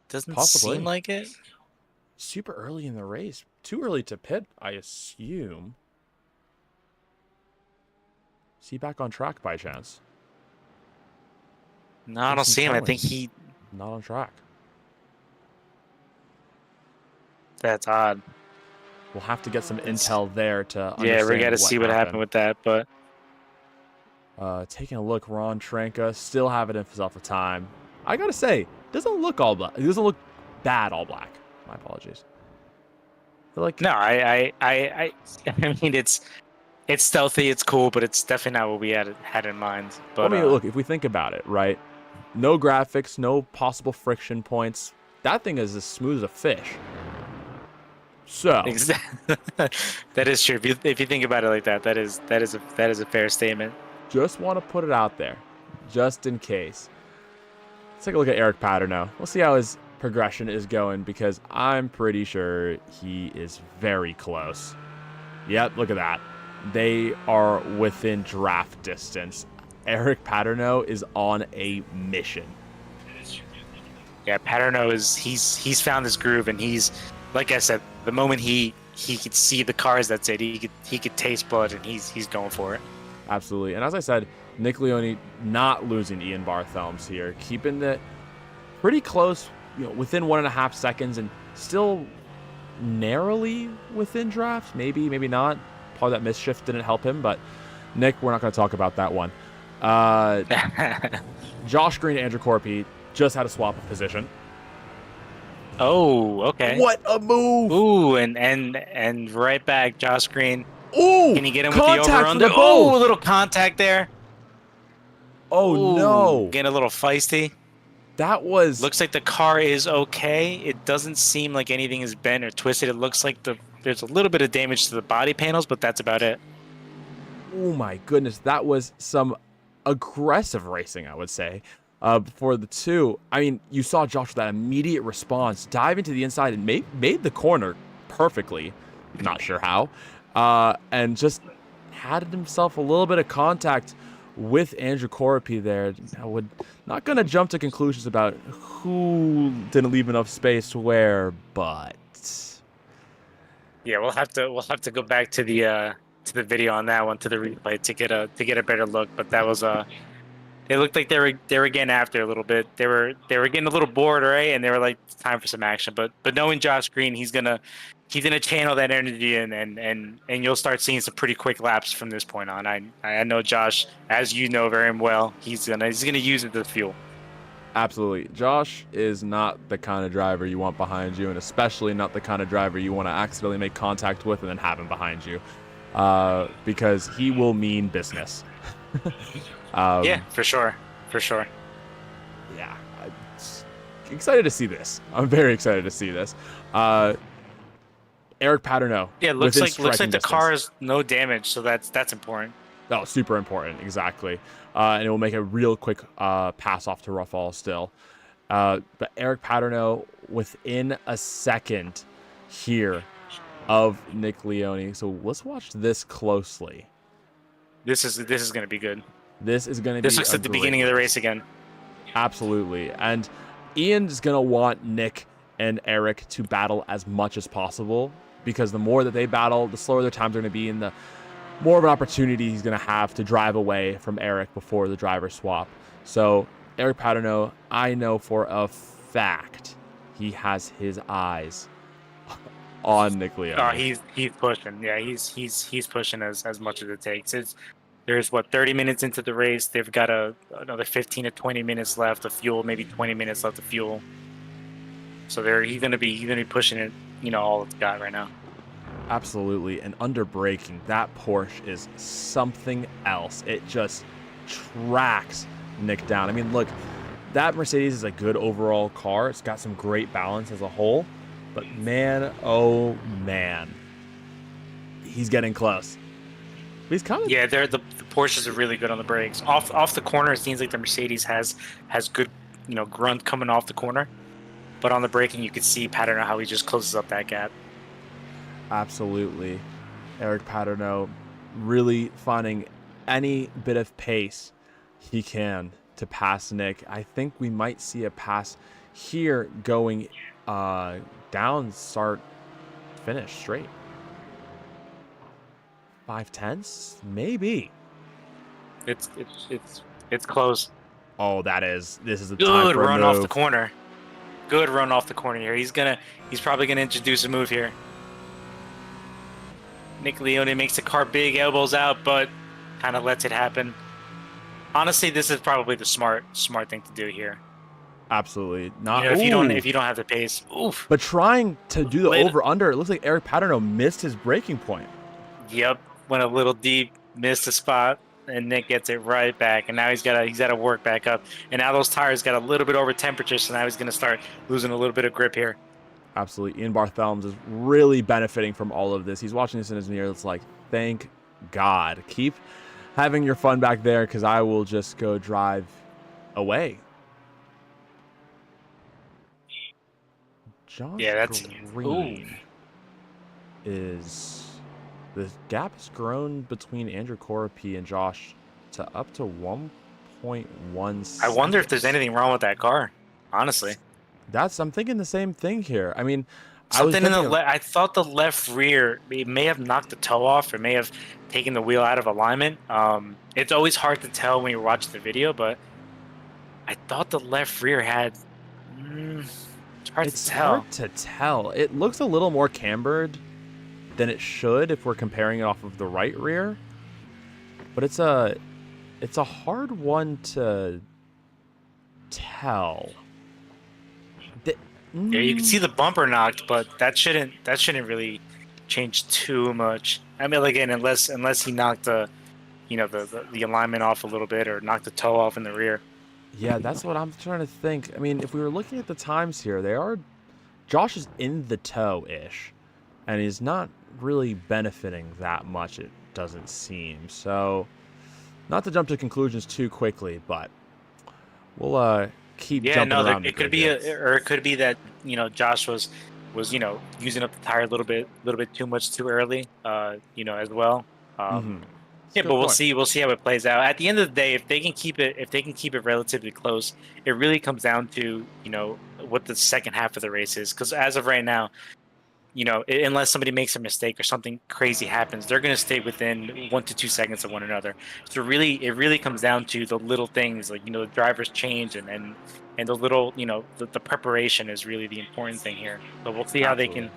Doesn't Possibly. seem like it. Super early in the race. Too early to pit, I assume. Is he back on track by chance? No, I don't see him. I think he... Not on track. That's odd. We'll have to get some intel there to understand. Yeah, we got to see what happened with that, but... Taking a look, Ron Tranka still having himself a time. I gotta say, doesn't look all black. It doesn't look bad all black. My apologies. Like, no, I mean, it's stealthy, it's cool, but it's definitely not what we had in mind. But look, if we think about it, right? No graphics, no possible friction points. That thing is as smooth as a fish. So exactly. That is true. If you think about it like that, that is a fair statement. Just want to put it out there, just in case. Let's take a look at Eric Paterno. We'll see how his progression is going, because I'm pretty sure he is very close. Yep, look at that. They are within draft distance. Eric Paterno is on a mission. Yeah, Paterno he's found his groove, and he's, like I said, the moment he could see the cars, that's it. He could taste blood, and he's going for it. Absolutely. And as I said, Nick Leone not losing Ian Barthelms here, keeping it pretty close, within 1.5 seconds, and still narrowly within draft. Maybe not. Probably that mischief didn't help him, but Nick, we're not going to talk about that one. Josh Green and Andrew Corpy just had a swap of position. Oh, okay. What a move! Ooh, and right back, Josh Green. Ooh, can you get him with the over-under? Oh, a little contact there. Oh, ooh, no. Getting a little feisty. That was... Looks like the car is okay. It doesn't seem like anything is bent or twisted. It looks like there's a little bit of damage to the body panels, but that's about it. Oh, my goodness. That was some aggressive racing, I would say, for the two. I mean, you saw Josh with that immediate response, dive into the inside and made the corner perfectly. Not sure how. And just had himself a little bit of contact with Andrew Corpy there. I would not going to jump to conclusions about who didn't leave enough space where, but yeah, we'll have to go back to the video on that one, to the replay, to get a better look. But that was it looked like they were getting after a little bit. They were getting a little bored, right? And they were like, time for some action. But knowing Josh Green, he's gonna channel that energy, and you'll start seeing some pretty quick laps from this point on. I know Josh, as you know very well, he's gonna use it as fuel. Absolutely. Josh is not the kind of driver you want behind you, and especially not the kind of driver you want to accidentally make contact with and then have him behind you, because he will mean business. Yeah, for sure. for sure. Yeah, I'm excited to see this. I'm very excited to see this. Eric Paterno Yeah, within looks striking like the distance. car is no damage, so that's important. Oh, super important, exactly. And it will make a real quick pass off to Rafal still. But Eric Paterno within a second here of Nick Leone. So let's watch this closely. This is going to be good. This is going to This be looks a like the great beginning of the race again. Absolutely. And Ian's going to want Nick and Eric to battle as much as possible because the more that they battle, the slower their times are going to be and the more of an opportunity he's going to have to drive away from Eric before the driver swap. So Eric Paterno, I know for a fact he has his eyes on Nick Leone. He's pushing. Yeah, he's pushing as much as it takes. There's what 30 minutes into the race. They've got another 15 to 20 minutes left of fuel, maybe 20 minutes left of fuel. So he's gonna be pushing it, all it's got right now. Absolutely. And under braking, that Porsche is something else. It just tracks Nick down. I mean, look, that Mercedes is a good overall car. It's got some great balance as a whole. But man, oh man, he's getting close. But he's coming. Yeah, the Porsches are really good on the brakes. Off the corner, it seems like the Mercedes has good, grunt coming off the corner. But on the braking, you could see Paterno how he just closes up that gap. Absolutely. Eric Paterno really finding any bit of pace he can to pass Nick. I think we might see a pass here going down, start, finish straight. 5/10, maybe. It's close. Oh, this is a Good time for a run move. off the corner. Good run off the corner here. He's probably gonna introduce a move here. Nick Leone makes the car big, elbows out, but kind of lets it happen. Honestly, this is probably the smart thing to do here. Absolutely not. If you don't have the pace, oof. But trying to do the over under, it looks like Eric Paterno missed his braking point. Yep, went a little deep, missed a spot, and Nick gets it right back. And now he's got to work back up. And now those tires got a little bit over temperature, so now he's going to start losing a little bit of grip here. Absolutely. Ian Barthelms is really benefiting from all of this. He's watching this in his mirror. It's like, thank God. Keep having your fun back there because I will just go drive away. Josh Green is... The gap has grown between Andrew Corapi and Josh to up to 1.1 I wonder if there's anything wrong with that car, honestly. I'm thinking the same thing here. I mean, I thought the left rear, it may have knocked the toe off or may have taken the wheel out of alignment. It's always hard to tell when you're watching the video, but I thought the left rear had... it's hard to tell. It looks a little more cambered than it should if we're comparing it off of the right rear. But it's a hard one to tell. Yeah, you can see the bumper knocked, but that shouldn't really change too much. I mean, again, unless he knocked the alignment off a little bit or knocked the toe off in the rear. Yeah, that's what I'm trying to think. I mean, if we were looking at the times here, Josh is in the toe-ish, and he's not really benefiting that much, it doesn't seem. So, not to jump to conclusions too quickly, but we'll keep jumping around. It could be that Josh was using up the tire a little bit too much too early, as well. Yeah, but we'll see how it plays out. At the end of the day, if they can keep it relatively close, it really comes down to what the second half of the race is. Because as of right now, unless somebody makes a mistake or something crazy happens, they're going to stay within 1 to 2 seconds of one another. So it really comes down to the little things, like the drivers change and the little the preparation is really the important thing here. So we'll see how they can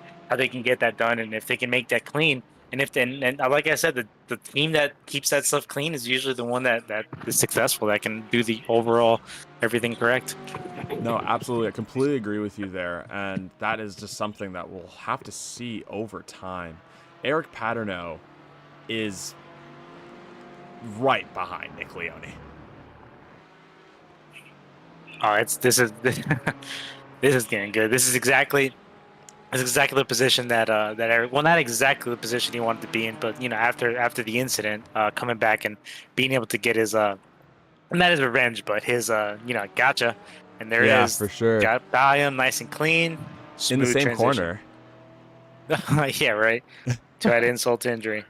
get that done, and if they can make that clean. And like I said, the team that keeps that stuff clean is usually the one that is successful, that can do the overall everything correct. No, absolutely. I completely agree with you there. And that is just something that we'll have to see over time. Eric Paterno is right behind Nick Leone. Oh, it's this is this is getting good. This is exactly the position that Eric, well, not exactly the position he wanted to be in, but after the incident, coming back and being able to get his not his revenge, but his gotcha, and there it Yeah, is. for sure. Got by him, nice and clean, In the smooth same transition. corner, Yeah, right. To add insult to injury.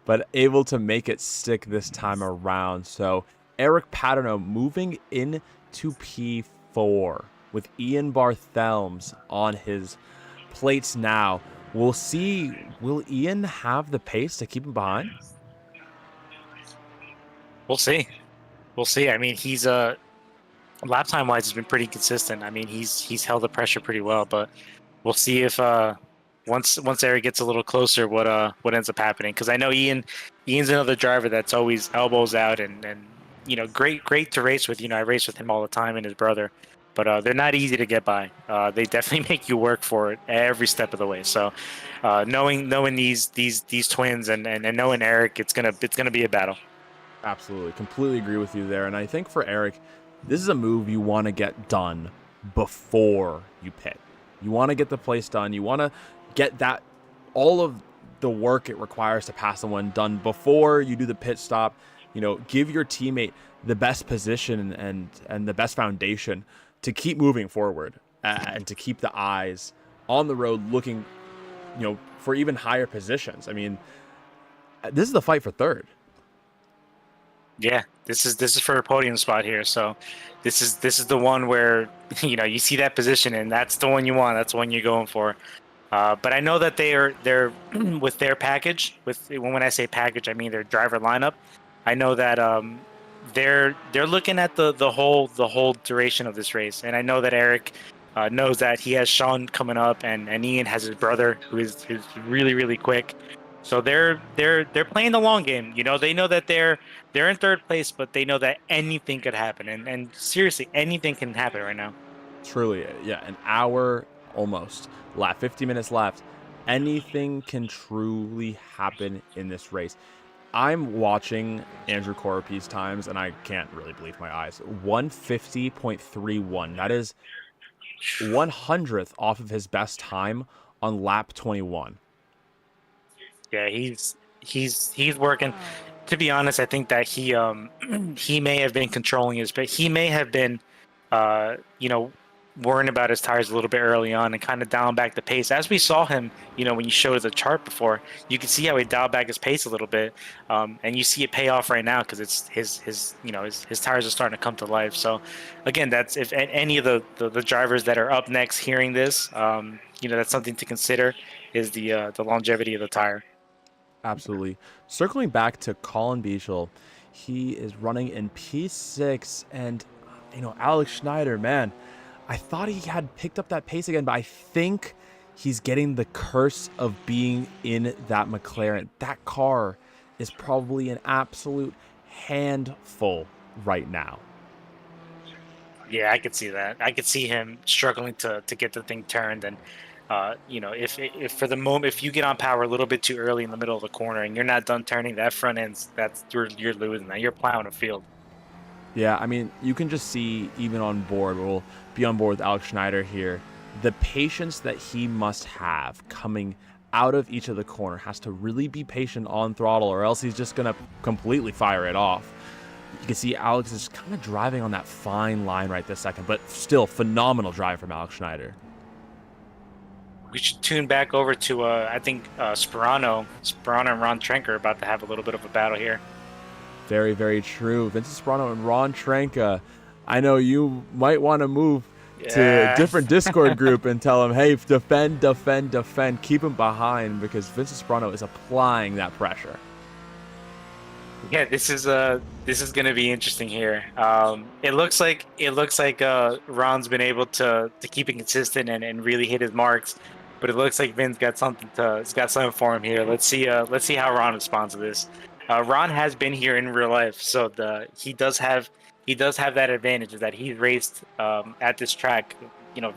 but able to make it stick this time around. So Eric Paterno moving into P4 with Ian Barthelms on his plates now. We'll see. Will Ian have the pace to keep him behind? We'll see. We'll see. I mean, he's lap time wise, he's been pretty consistent. I mean, he's held the pressure pretty well, but we'll see if once Eric gets a little closer, what ends up happening. Because I know Ian's another driver that's always elbows out and great to race with. I race with him all the time and his brother, but they're not easy to get by. They definitely make you work for it every step of the way. So knowing these twins and knowing Eric, it's gonna be a battle. Absolutely. Completely agree with you there. And I think for Eric, this is a move you want to get done before you pit. You want to get the place done. You want to get that all of the work it requires to pass someone done before you do the pit stop. Give your teammate the best position and the best foundation to keep moving forward and to keep the eyes on the road looking, for even higher positions. I mean, this is the fight for third. Yeah, this is for a podium spot here. So this is the one where you see that position and that's the one you want. That's the one you're going for. But I know that they're with their package. When I say package, I mean their driver lineup. I know that they're looking at the whole duration of this race, and I know that Eric knows that he has Sean coming up, and Ian has his brother who's really quick. So they're playing the long game. They know that they're in third place, but they know that anything could happen, and seriously, anything can happen right now. Truly, yeah, an hour almost left, 50 minutes left. Anything can truly happen in this race. I'm watching Andrew Coropi's times, and I can't really believe my eyes. 150.31. That is 100th off of his best time on lap 21. Yeah, he's working. To be honest, I think that he he may have been controlling his pace. He may have been uh you know worrying about his tires a little bit early on and kind of dialing back the pace. As we saw him, when you showed us the chart before, you can see how he dialed back his pace a little bit, and you see it pay off right now because it's his tires are starting to come to life. So again, that's if any of the drivers that are up next hearing this, that's something to consider is the longevity of the tire. Absolutely. Circling back to Colin Beachel, he is running in P6, and Alex Schneider, man, I thought he had picked up that pace again, but I think he's getting the curse of being in that McLaren. That car is probably an absolute handful right now. Yeah, I could see that. I could see him struggling to get the thing turned, and if for the moment, if you get on power a little bit too early in the middle of the corner and you're not done turning that front end, that's you're losing that. You're plowing a field. Yeah, I mean, you can just see even on board, we'll be on board with Alex Schneider here, the patience that he must have coming out of each of the corner, has to really be patient on throttle or else he's just going to completely fire it off. You can see Alex is kind of driving on that fine line right this second, but still phenomenal drive from Alex Schneider. We should tune back over to I think Sperano and Ron Trenker are about to have a little bit of a battle here. Very, very true. Vincent Sperano and Ron Trenka. I know you might want to move to a different Discord group and tell him, hey, defend, defend, defend. Keep him behind because Vincent Sperano is applying that pressure. Yeah, this is going to be interesting here. It looks like Ron's been able to keep it consistent and really hit his marks, but it looks like Vin's got something for him here. Let's see how Ron responds to this. Ron has been here in real life, so he does have that advantage of that he's raced at this track,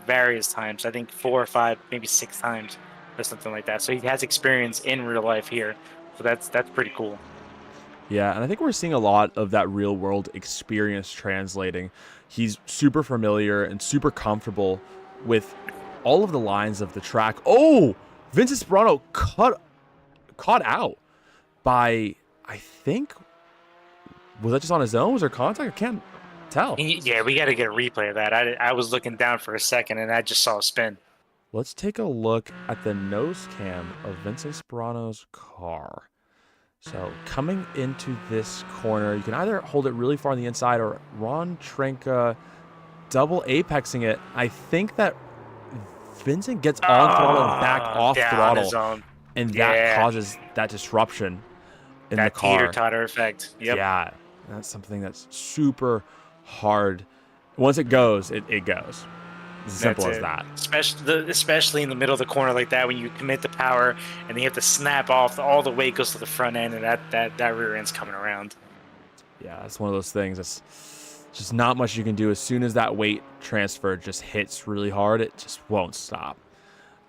various times. I think 4 or 5, maybe 6 times or something like that. So he has experience in real life here. So that's pretty cool. Yeah, and I think we're seeing a lot of that real world experience translating. He's super familiar and super comfortable with all of the lines of the track. Oh, Vincent Sperano caught out by, I think, was that just on his own? Was there contact? I can't tell. Yeah, we got to get a replay of that. I was looking down for a second and I just saw a spin. Let's take a look at the nose cam of Vincent Sperano's car. So coming into this corner, you can either hold it really far on the inside or Ron Trenka double apexing it. I think that Vincent gets on throttle and back off throttle, and that causes that disruption in the car. That teeter-totter effect. Yep. Yeah, that's something that's super hard. Once it goes, it goes. As simple as that. Especially in the middle of the corner like that, when you commit the power and you have to snap off, all the weight goes to the front end, and that rear end's coming around. Yeah, it's one of those things. It's just not much you can do. As soon as that weight transfer just hits really hard, it just won't stop.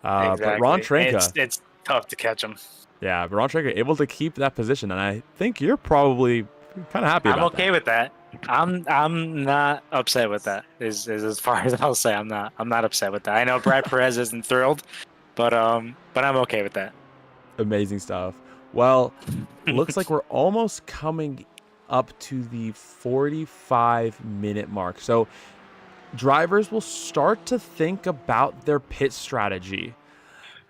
Exactly. But Ron Trenka, it's tough to catch him. Yeah, but Ron Trenka able to keep that position, and I think you're probably kind of happy about that. I'm okay with that. I'm not upset with that. Is as far as I'll say. I'm not upset with that. I know Brad Perez isn't thrilled, but I'm okay with that. Amazing stuff. Well, looks like we're almost coming up to the 45-minute mark. So drivers will start to think about their pit strategy.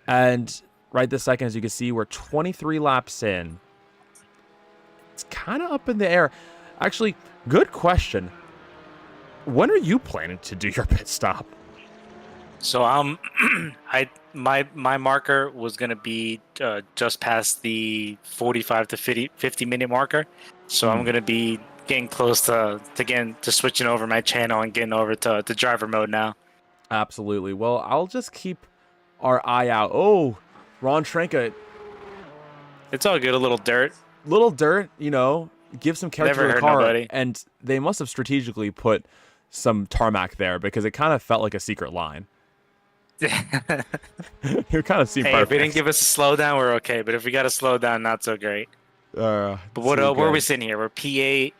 And right this second, as you can see, we're 23 laps in. It's kind of up in the air. Actually, good question. When are you planning to do your pit stop? So my marker was gonna be just past the 45 to 50 minute marker. So I'm gonna be getting close to switching over my channel and getting over to driver mode now. Absolutely. Well, I'll just keep our eye out. Oh, Ron Trenka. It's all good. A little dirt, you know. Give some character to the car, nobody. And they must have strategically put some tarmac there because it kind of felt like a secret line. It kind of seemed perfect. If they didn't give us a slowdown, we're okay. But if we got a slowdown, not so great. But where are we sitting here? We're P8.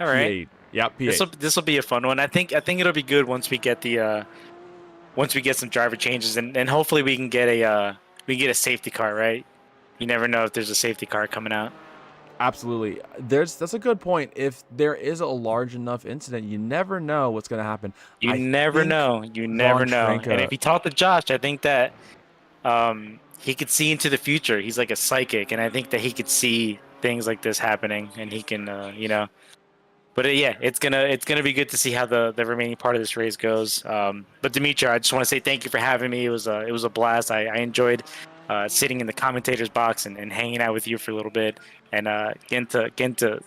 All right. P8. Yeah, P8. This will be a fun one. I think it'll be good once we get some driver changes and hopefully we can get a safety car, right? You never know if there's a safety car coming out. Absolutely. That's a good point. If there is a large enough incident, you never know what's going to happen. You never know. And if you talk to Josh, I think that he could see into the future. He's like a psychic, and I think that he could see things like this happening, and he can, But yeah, it's gonna be good to see how the remaining part of this race goes. But Dimitri, I just want to say thank you for having me. It was a blast. I enjoyed sitting in the commentator's box and hanging out with you for a little bit and getting to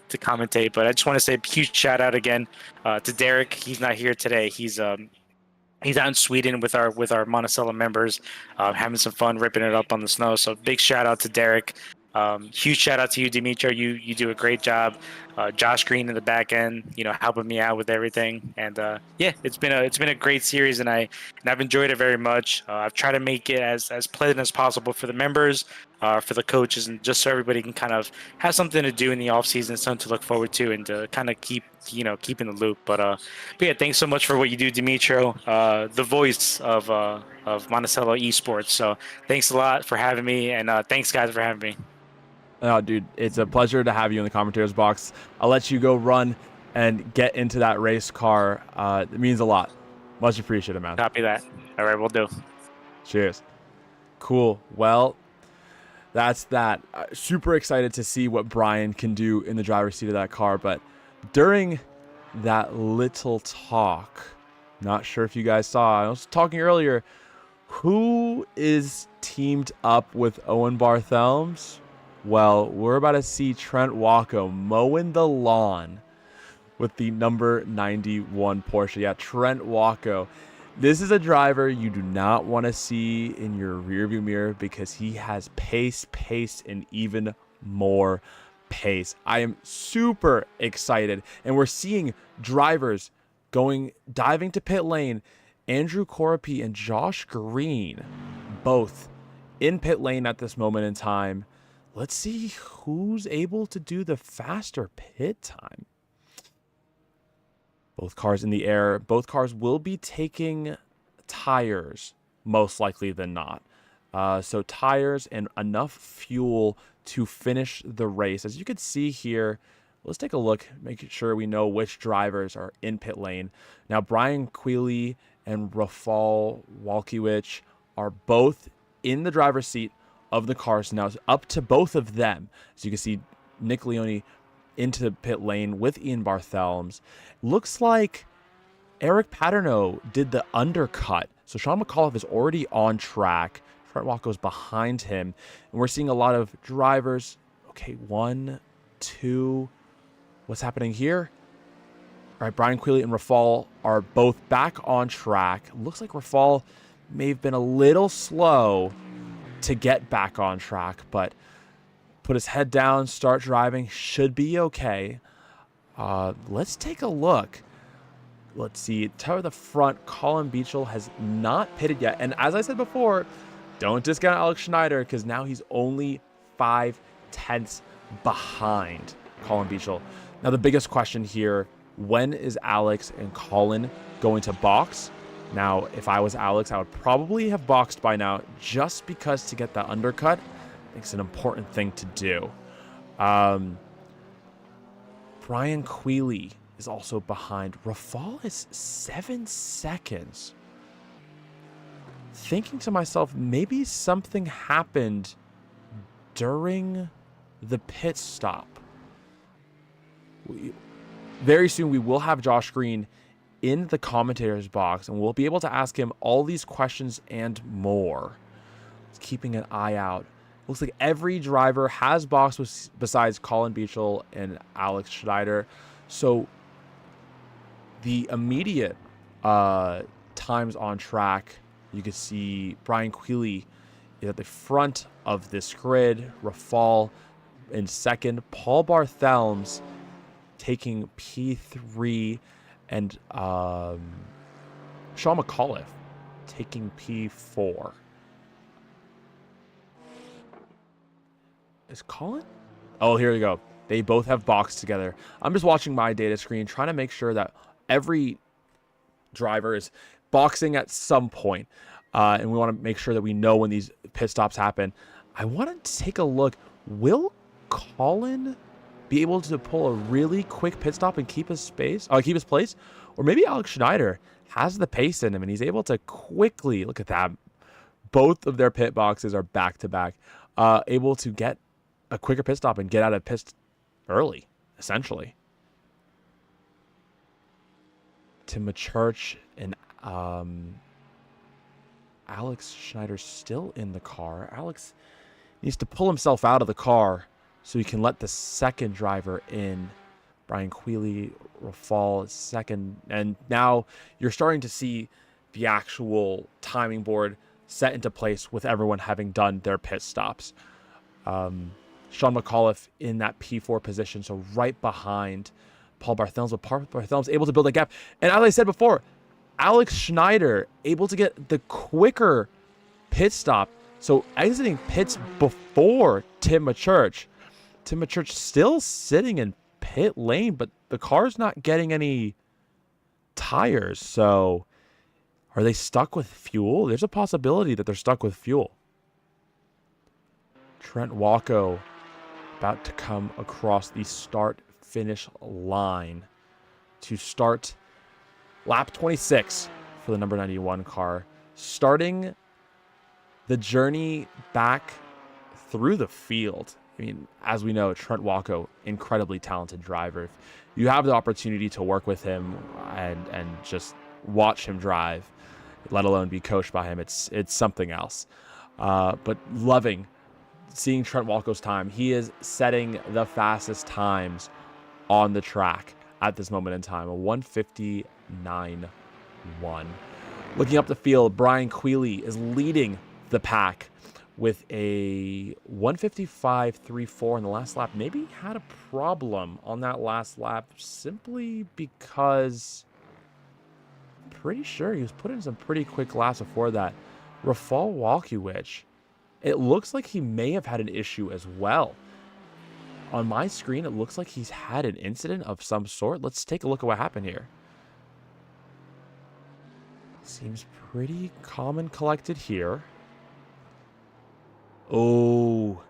commentate. But I just want to say a huge shout out again to Derek. He's not here today. He's out in Sweden with our Monticello members, having some fun ripping it up on the snow. So big shout out to Derek. Huge shout out to you, Dimitri. You do a great job. Josh Green in the back end, helping me out with everything. And yeah, it's been a great series, and I've enjoyed it very much. I've tried to make it as pleasant as possible for the members, for the coaches, and just so everybody can kind of have something to do in the off season, something to look forward to, and to kind of keep in the loop. But yeah, thanks so much for what you do, Dimitri. The voice of Monticello Esports. So thanks a lot for having me, and thanks guys for having me. Oh, dude, it's a pleasure to have you in the commentator's box. I'll let you go run and get into that race car. It means a lot. Much appreciated, man. Copy that. All right, we'll do. Cheers. Cool. Well, that's that. Super excited to see what Brian can do in the driver's seat of that car. But during that little talk, not sure if you guys saw, I was talking earlier, who is teamed up with Owen Barthelms? Well, we're about to see Trent Wacko mowing the lawn with the number 91 Porsche. Yeah, Trent Wacko. This is a driver you do not want to see in your rearview mirror because he has pace, and even more pace. I am super excited. And we're seeing drivers diving to pit lane. Andrew Corapi and Josh Green, both in pit lane at this moment in time. let's see who's able to do the faster pit time. Both cars in the air. Both cars will be taking tires, most likely than not. So tires and enough fuel to finish the race. As you can see here, let's take a look, make sure we know which drivers are in pit lane. Now, Brian Quealy and Rafal Walkiewicz are both in the driver's seat of the cars. Now it's up to both of them. As you can see, Nick Leone into the pit lane with Ian Barthelms. Looks like Eric Paterno did the undercut. So Sean McAuliffe is already on track. Trent Walko's behind him. And we're seeing a lot of drivers. Okay, 1, 2. What's happening here? All right, Brian Quealy and Rafal are both back on track. Looks like Rafal may have been a little slow to get back on track, but put his head down, start driving, should be okay. Let's take a look. Let's see, tower the front, Colin Beachel has not pitted yet. And as I said before, don't discount Alex Schneider because now he's only 5/10 behind Colin Beachel. Now the biggest question here, when is Alex and Colin going to box? Now, if I was Alex, I would probably have boxed by now just because to get that undercut, I think it's an important thing to do. Brian Quealy is also behind. Rafal is 7 seconds. Thinking to myself, maybe something happened during the pit stop. Very soon we will have Josh Green in the commentator's box, and we'll be able to ask him all these questions and more. Keeping an eye out. Looks like every driver has boxed besides Colin Beachel and Alex Schneider. So the immediate times on track, you can see Brian Quealy is at the front of this grid. Rafal in second. Paul Barthelms taking P3. And Sean McAuliffe taking P4. Is Colin? Oh, here we go. They both have boxed together. I'm just watching my data screen, trying to make sure that every driver is boxing at some point. And we want to make sure that we know when these pit stops happen. I want to take a look. Will Colin be able to pull a really quick pit stop and keep his place? Or maybe Alex Schneider has the pace in him and he's able to quickly, look at that. Both of their pit boxes are back to back, able to get a quicker pit stop and get out of pit early, essentially. Tim Church and Alex Schneider still in the car. Alex needs to pull himself out of the car so he can let the second driver in. Brian Quealy, Rafal is second. And now you're starting to see the actual timing board set into place with everyone having done their pit stops. Sean McAuliffe in that P4 position, so right behind Paul Barthelms. But Paul Barthelms able to build a gap. And as I said before, Alex Schneider able to get the quicker pit stop. So exiting pits before Tim Church. Tim Church still sitting in pit lane, but the car's not getting any tires. So are they stuck with fuel? There's a possibility that they're stuck with fuel. Trent Walko about to come across the start-finish line to start lap 26 for the number 91 car, starting the journey back through the field. I mean, as we know, Trent Walko, incredibly talented driver. If you have the opportunity to work with him and just watch him drive, let alone be coached by him, it's something else. But loving seeing Trent Walko's time. He is setting the fastest times on the track at this moment in time, a 1:59.1. Looking up the field, Brian Quealy is leading the pack with a 1:55.34 in the last lap. Maybe had a problem on that last lap simply because I'm pretty sure he was putting some pretty quick laps before that. Rafal Walkiewicz It looks like he may have had an issue as well. On my screen, it looks like he's had an incident of some sort. Let's take a look at what happened here. Seems pretty calm and collected here. Oh.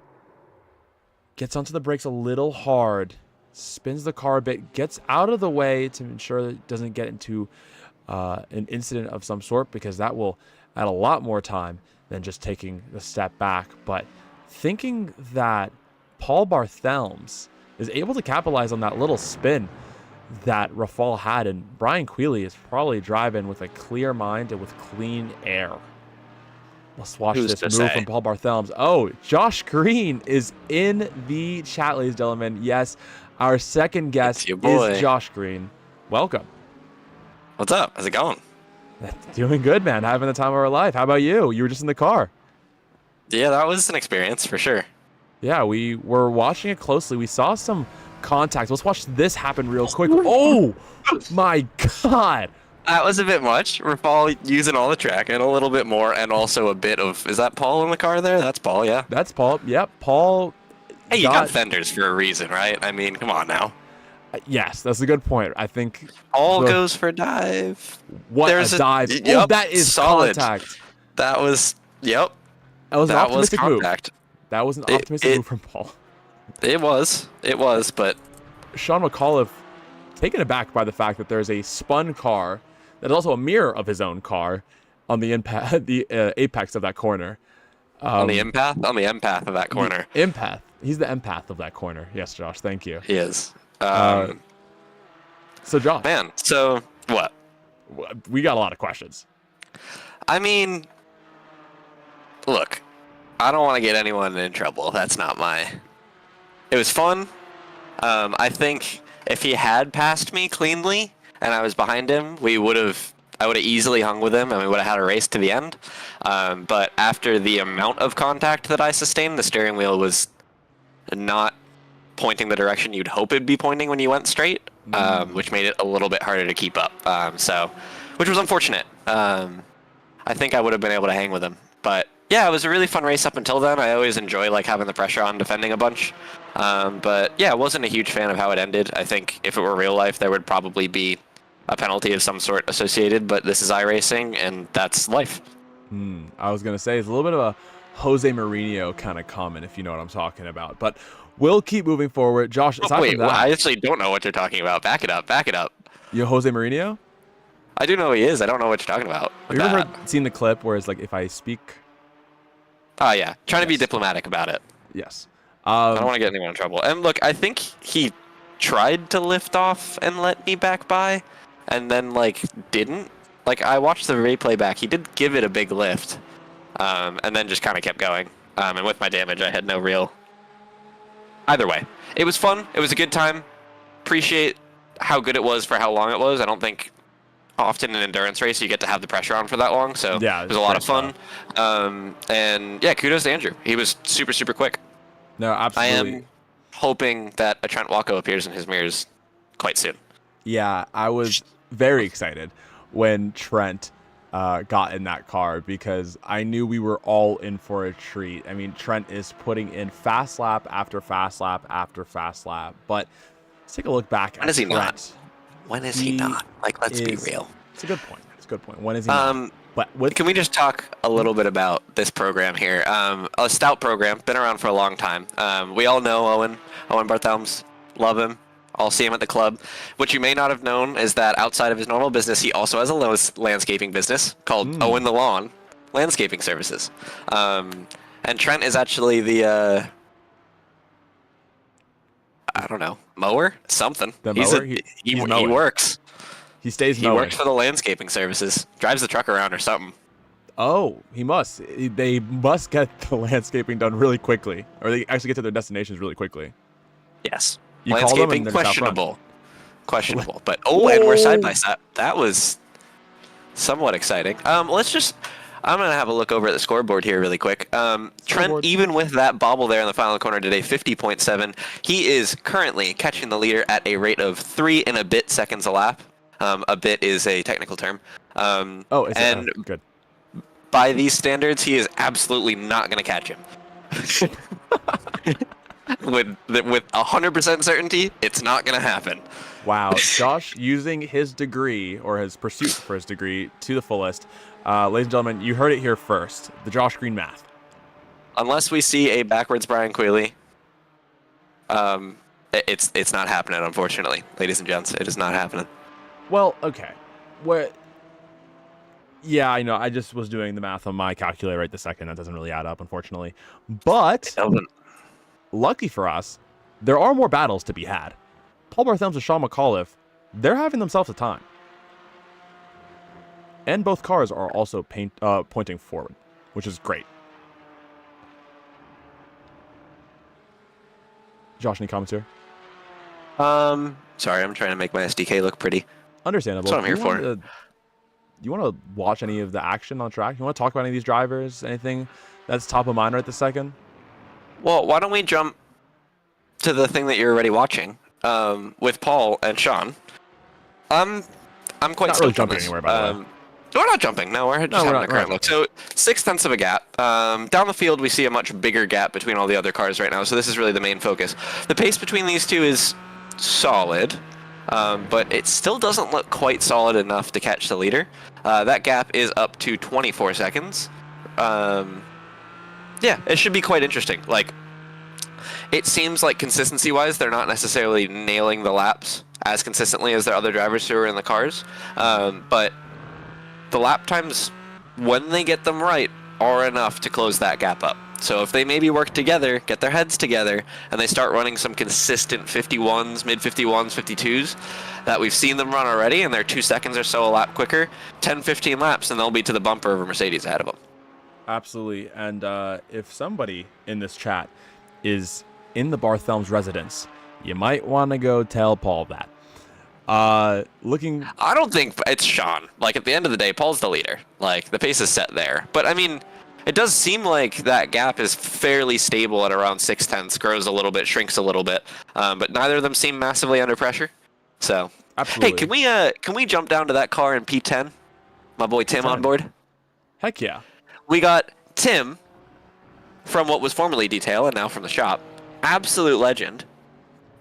Gets onto the brakes a little hard. Spins the car a bit. Gets out of the way to ensure that it doesn't get into an incident of some sort, because that will add a lot more time than just taking the step back. But thinking that Paul Barthelmes is able to capitalize on that little spin that Rafal had, and Brian Quealy is probably driving with a clear mind and with clean air. Let's watch this move from Paul Barthelmes. Oh, Josh Green is in the chat, ladies and gentlemen. Yes, our second guest is Josh Green. Welcome. What's up? How's it going? Doing good, man. Having the time of our life. How about you? You were just in the car. Yeah, that was an experience for sure. Yeah, we were watching it closely. We saw some contact. Let's watch this happen real quick. Oh, my God. That was a bit much. Rafal using all the track and a little bit more, and also a bit of... Is that Paul in the car there? That's Paul, yeah. That's Paul. Yep, Paul... Hey, you got fenders for a reason, right? I mean, come on now. Yes, that's a good point. I think... All goes for dive. What There's a dive. Yep, oh, that is solid. Contact. That was... Yep. That was an optimistic move. That was an optimistic move from Paul. It was, but... Sean McAuliffe taken aback by the fact that there's a spun car that is also a mirror of his own car on the apex of that corner. On the empath of that corner. Empath. He's the empath of that corner. Yes, Josh. Thank you. He is. So, Josh. Man, so what? We got a lot of questions. I mean, look, I don't want to get anyone in trouble. That's not my... It was fun. I think if he had passed me cleanly and I was behind him, I would have easily hung with him and we would have had a race to the end. But after the amount of contact that I sustained, the steering wheel was not pointing the direction you'd hope it'd be pointing when you went straight, which made it a little bit harder to keep up. Which was unfortunate. I think I would have been able to hang with him. But yeah, it was a really fun race up until then. I always enjoy like having the pressure on defending a bunch. But yeah, I wasn't a huge fan of how it ended. I think if it were real life, there would probably be a penalty of some sort associated, but this is iRacing, and that's life. I was going to say, it's a little bit of a Jose Mourinho kind of comment, if you know what I'm talking about. But we'll keep moving forward. Josh, wait, I actually don't know what you're talking about. Back it up. You know Jose Mourinho? I do know who he is. I don't know what you're talking about. Have you ever seen the clip where it's like, if I speak... Oh, yeah. Trying to be diplomatic about it. Yes. I don't want to get anyone in trouble. And look, I think he tried to lift off and let me back by, and then, like, didn't. Like, I watched the replay back. He did give it a big lift, and then just kind of kept going. And with my damage, I had no real... Either way. It was fun. It was a good time. Appreciate how good it was for how long it was. I don't think often in an endurance race you get to have the pressure on for that long, so yeah, it was a lot of fun. And yeah, kudos to Andrew. He was super, super quick. No, absolutely. I am hoping that a Trent Walko appears in his mirrors quite soon. Yeah, I was very excited when Trent got in that car, because I knew we were all in for a treat. I mean, Trent is putting in fast lap after fast lap after fast lap. But let's take a look back. When is he not? When is he not? Like, let's be real. It's a good point. When is he not? But can we just talk a little bit about this program here? A stout program, been around for a long time. We all know Owen Barthelmes, love him. I'll see him at the club. What you may not have known is that outside of his normal business, he also has a landscaping business called Owen the Lawn Landscaping Services. And Trent is actually the, I don't know, mower? Something. The mower? He works. He stays mowing. He works for the landscaping services. Drives the truck around or something. Oh, he must. They must get the landscaping done really quickly, or they actually get to their destinations really quickly. Yes. You landscaping, questionable. But, and we're side by side. That was somewhat exciting. I'm going to have a look over at the scoreboard here really quick. Trent, even with that bobble there in the final corner today, 50.7. He is currently catching the leader at a rate of 3 and a bit seconds a lap. A bit is a technical term. Good. by these standards, he is absolutely not going to catch him. with 100% certainty, it's not going to happen. Wow, Josh using his degree, or his pursuit for his degree, to the fullest. Ladies and gentlemen, you heard it here first. The Josh Green math. Unless we see a backwards Brian Quealy, it's not happening, unfortunately. Ladies and gents, it is not happening. Well, okay. Yeah, I know. I just was doing the math on my calculator right this second. That doesn't really add up, unfortunately. But lucky for us, there are more battles to be had. Paul Barthelmess and Sean McAuliffe, they're having themselves a time. And both cars are also pointing forward, which is great. Josh, any comments here? Sorry, I'm trying to make my SDK look pretty. Understandable. That's what I'm here for. You want to watch any of the action on track? You want to talk about any of these drivers? Anything that's top of mind right this second? Well, why don't we jump to the thing that you're already watching with Paul and Sean? I'm quite not really jumping anywhere, by the way. We're not jumping. No, we're just having a current look. So 0.6 of a gap. Down the field, we see a much bigger gap between all the other cars right now. So this is really the main focus. The pace between these two is solid, but it still doesn't look quite solid enough to catch the leader. That gap is up to 24 seconds. Yeah, it should be quite interesting. Like, it seems like consistency-wise, they're not necessarily nailing the laps as consistently as their other drivers who are in the cars, but the lap times, when they get them right, are enough to close that gap up. So if they maybe work together, get their heads together, and they start running some consistent 51s, mid-51s, 52s, that we've seen them run already, and they're 2 seconds or so a lap quicker, 10, 15 laps, and they'll be to the bumper of a Mercedes ahead of them. Absolutely. And if somebody in this chat is in the Barthelmess residence, you might want to go tell Paul that. I don't think it's Sean. Like, at the end of the day, Paul's the leader. Like, the pace is set there. But, I mean, it does seem like that gap is fairly stable at around 0.6, grows a little bit, shrinks a little bit. But neither of them seem massively under pressure. So, absolutely. Hey, can we jump down to that car in P10? My boy Tim on board? Heck yeah. We got Tim from what was formerly Detail and now from the shop. Absolute legend.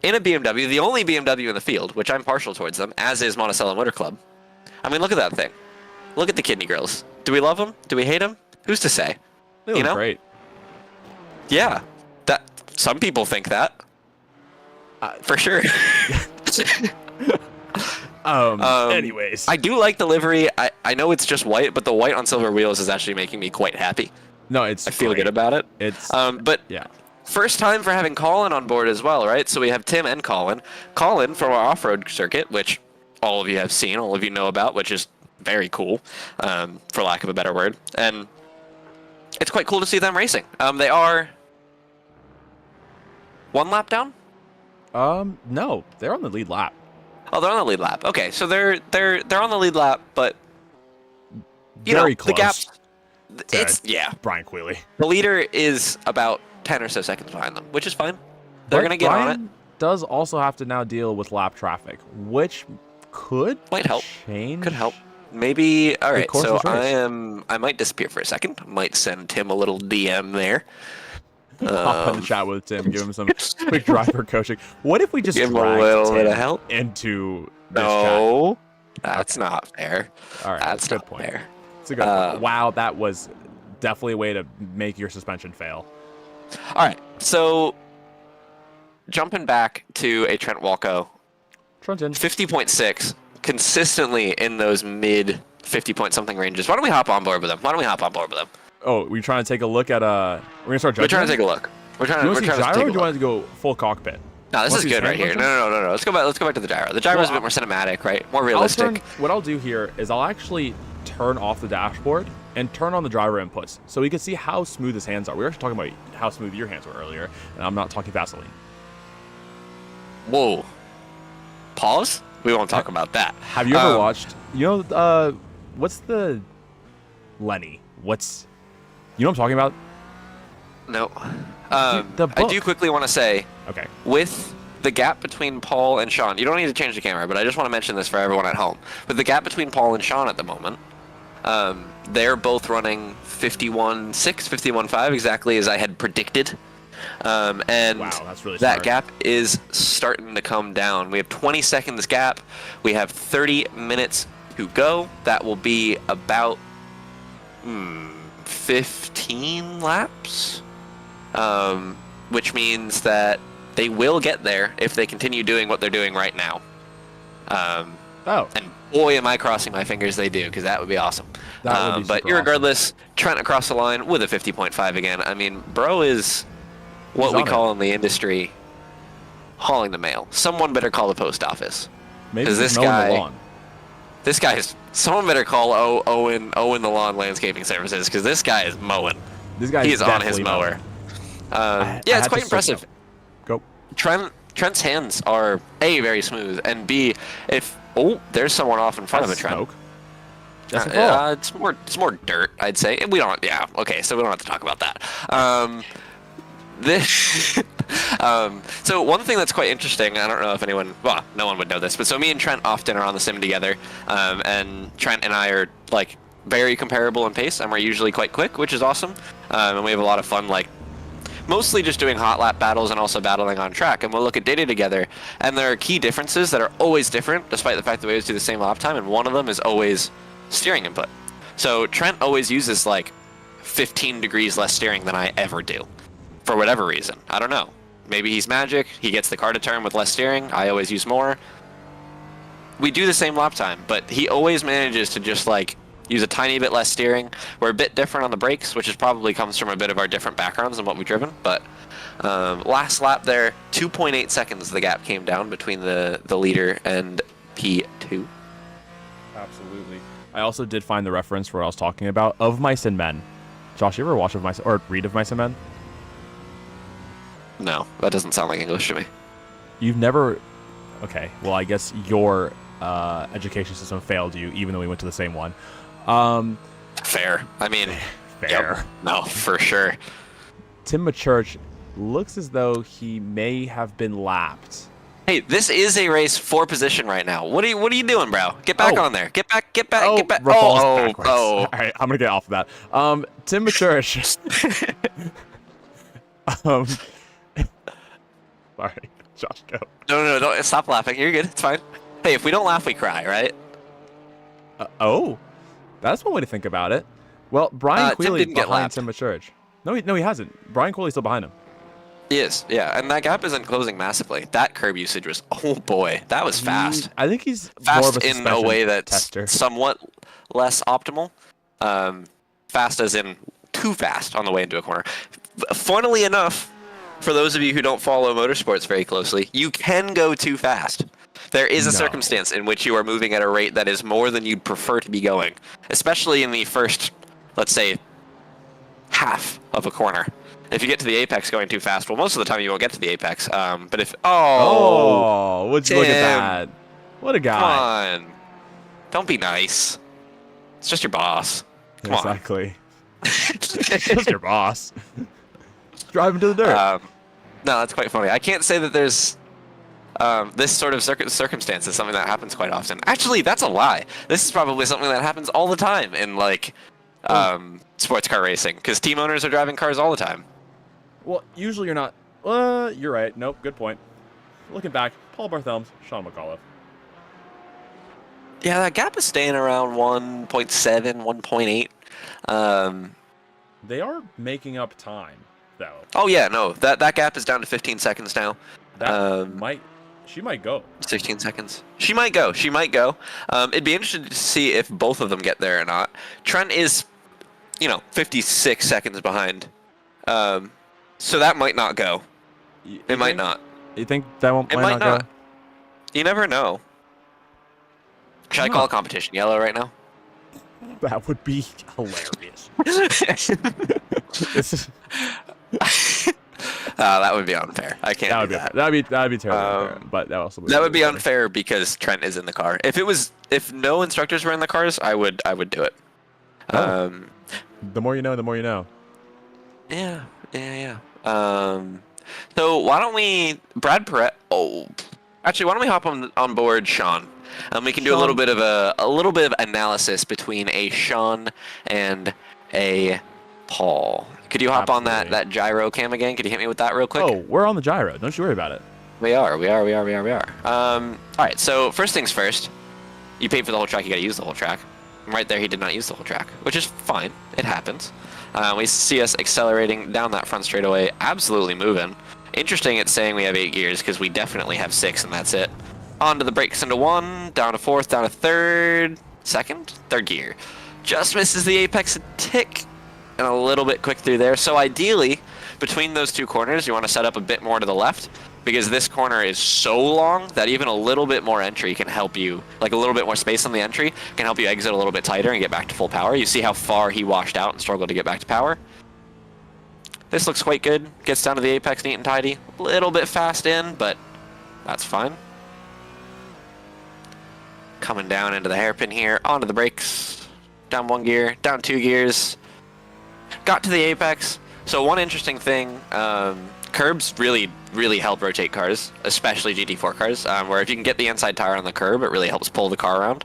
In a BMW, the only BMW in the field, which I'm partial towards them, as is Monticello Motor Club. I mean, look at that thing. Look at the kidney grills. Do we love them? Do we hate them? Who's to say? They look great. Yeah. Some people think that. For sure. Anyways. I do like the livery. I know it's just white, but the white on silver wheels is actually making me quite happy. No, I feel good about it. It's but yeah. First time for having Colin on board as well, right? So we have Tim and Colin. Colin from our off-road circuit, which all of you have seen, all of you know about, which is very cool, for lack of a better word. And it's quite cool to see them racing. They are 1 lap down? No, they're on the lead lap. Oh, they're on the lead lap. Okay, so they're on the lead lap, but very close. The gaps. It's Brian Quealy. The leader is about 10 or so seconds behind them, which is fine. They're going to get on it. Does also have to now deal with lap traffic, which might help. Change. Could help. Maybe. All right. So I I might disappear for a second. Might send Tim a little DM there. Hop in the chat with Tim. Give him some quick driver coaching. What if we just give him a little bit of Tim help into this No, chat? that's not fair. All right, that's a good not point. fair. It's a good point. Wow, that was definitely a way to make your suspension fail. All right, so jumping back to a Trent Walco, Trenton 50.6, consistently in those mid 50-point-something ranges. Why don't we hop on board with them? Oh, we're trying to take a look at we're gonna start judging. We're trying to take a look. We're trying to see gyro, gyro, take or do you want to go full cockpit? No, this is good right here. No. Let's go back to the gyro. The gyro is a bit more cinematic, right? More realistic. What I'll do here is I'll actually turn off the dashboard and turn on the driver inputs so we can see how smooth his hands are. We were actually talking about how smooth your hands were earlier, and I'm not talking Vaseline. Whoa. Pause? We won't talk about that. Have you ever watched, what's the Lenny? You know what I'm talking about? No. The I do quickly want to say, okay, with the gap between Paul and Sean, you don't need to change the camera, but I just want to mention this for everyone at home. With the gap between Paul and Sean at the moment, They're both running 51.6, 51.5, exactly as I had predicted. And Wow, that's really that smart. gap is starting to come down. We have 20 seconds gap. We have 30 minutes to go. That will be about 15 laps, which means that they will get there if they continue doing what they're doing right now. And boy, am I crossing my fingers they do, because that would be awesome. That would be but super irregardless, Trent across the line with a 50.5 again. I mean, bro is what He's we on call in the industry hauling the mail. Someone better call the post office. Maybe Because he's this mowing guy, the lawn. this guy is. Someone better call Owen the Lawn Landscaping Services, because this guy is mowing. This guy He is is on his definitely mower. mowing. Yeah, I it's had quite to switch impressive. up. Go. Trent's hands are A, very smooth, and B, if there's someone off in front of a Trent. Smoke. That's a fall. It's more dirt, I'd say. We don't. Yeah. Okay. So we don't have to talk about that. This. So one thing that's quite interesting. I don't know if anyone. Well, no one would know this, but so me and Trent often are on the sim together, and Trent and I are like very comparable in pace, and we're usually quite quick, which is awesome. And we have a lot of fun, like mostly just doing hot lap battles and also battling on track. And we'll look at data together, and there are key differences that are always different, despite the fact that we always do the same lap time. And one of them is always steering input. So Trent always uses like 15 degrees less steering than I ever do, for whatever reason. I don't know. Maybe he's magic. He gets the car to turn with less steering. I always use more. We do the same lap time, but he always manages to just like use a tiny bit less steering. We're a bit different on the brakes, which is probably comes from a bit of our different backgrounds and what we've driven. But last lap there, 2.8 seconds the gap came down between the leader and P2. Absolutely. I also did find the reference for what I was talking about of Mice and Men. Josh, you ever watch Of Mice or read Of Mice and Men? No, that doesn't sound like English to me. You've never. Okay. Well, I guess your education system failed you, even though we went to the same one. Fair. I mean, Fair. yep. No, for sure. Tim McChurch looks as though he may have been lapped. Hey, this is a race for position right now. What are you doing, bro? Get back on there. Get back. Get back. Get back. Revolves backwards. Oh. All right, I'm gonna get off of that. Tim McChurch. Sorry, Josh, go. No, don't stop laughing. You're good. It's fine. Hey, if we don't laugh, we cry, right? That's one way to think about it. Well, Brian Tim Quealy didn't get behind lapped. Tim McChurch. No, he hasn't. Brian Quealy's still behind him. He is, yeah. And that gap isn't closing massively. That curb usage was, oh boy, that was fast. I think he's more of Fast a in a way that's tester. somewhat less optimal. Fast as in too fast on the way into a corner. Funnily enough, for those of you who don't follow motorsports very closely, you can go too fast. There is a circumstance in which you are moving at a rate that is more than you'd prefer to be going, especially in the first, let's say, half of a corner. If you get to the apex going too fast, well, most of the time you won't get to the apex. But if would you look at Tim. that? What a come guy! on, don't be nice. It's just your boss. Come on. Exactly. Just your boss. Drive him to the dirt. No, that's quite funny. I can't say that there's this sort of circumstance is something that happens quite often. Actually, that's a lie. This is probably something that happens all the time in like sports car racing, because team owners are driving cars all the time. Well, usually you're not. You're right. Nope. Good point. Looking back, Paul Barthelmes, Sean McAuliffe. Yeah, that gap is staying around 1.7, 1.8. They are making up time, though. Oh yeah, no, that gap is down to 15 seconds now. That she might go. 16 seconds. She might go. She might go. It'd be interesting to see if both of them get there or not. Trent is, 56 seconds behind. So that might not go. It might not. You think that might not go? You never know. Should I call a competition yellow right now? That would be hilarious. This is, that would be unfair. I can't do that. That'd be terrible. Unfair, but that would be unfair because Trent is in the car. If no instructors were in the cars, I would do it. Oh. The more you know, the more you know. Yeah. So why don't we, Brad Perret? Oh, actually, why don't we hop on board Sean? We can do a little bit of analysis between a Sean and a Paul. Could you hop on that gyro cam again? Could you hit me with that real quick? Oh, we're on the gyro. Don't you worry about it. We are. All right, so first things first, you paid for the whole track, you gotta use the whole track. Right there, he did not use the whole track, which is fine. It happens. We see us accelerating down that front straightaway, absolutely moving. Interesting it's saying we have 8 gears, because we definitely have 6, and that's it. Onto the brakes into 1, down to 4th, down to 3rd, 2nd, 3rd gear. Just misses the apex a tick, and a little bit quick through there. So ideally, between those two corners, you want to set up a bit more to the left, because this corner is so long that even a little bit more entry can help you, like a little bit more space on the entry, can help you exit a little bit tighter and get back to full power. You see how far he washed out and struggled to get back to power? This looks quite good. Gets down to the apex neat and tidy. A little bit fast in, but that's fine. Coming down into the hairpin here, onto the brakes. Down 1 gear, down 2 gears. Got to the apex. So one interesting thing, curbs really help rotate cars, especially GT4 cars, where if you can get the inside tire on the curb, it really helps pull the car around.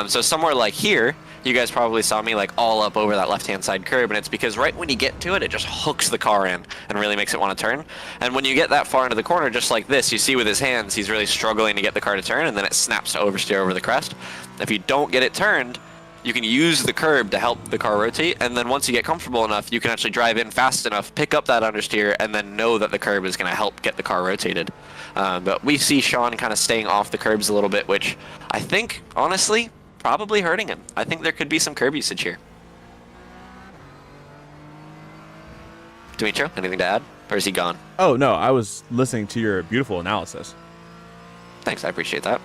So somewhere like here, you guys probably saw me like all up over that left-hand side curb, and it's because right when you get to it, it just hooks the car in and really makes it want to turn. And when you get that far into the corner, just like this, you see with his hands, he's really struggling to get the car to turn, and then it snaps to oversteer over the crest. If you don't get it turned, you can use the curb to help the car rotate, and then once you get comfortable enough, you can actually drive in fast enough, pick up that understeer, and then know that the curb is going to help get the car rotated. But we see Sean kind of staying off the curbs a little bit, which I think, honestly, probably hurting him. I think there could be some curb usage here. Dimitro, anything to add? Or is he gone? Oh, no, I was listening to your beautiful analysis. Thanks, I appreciate that.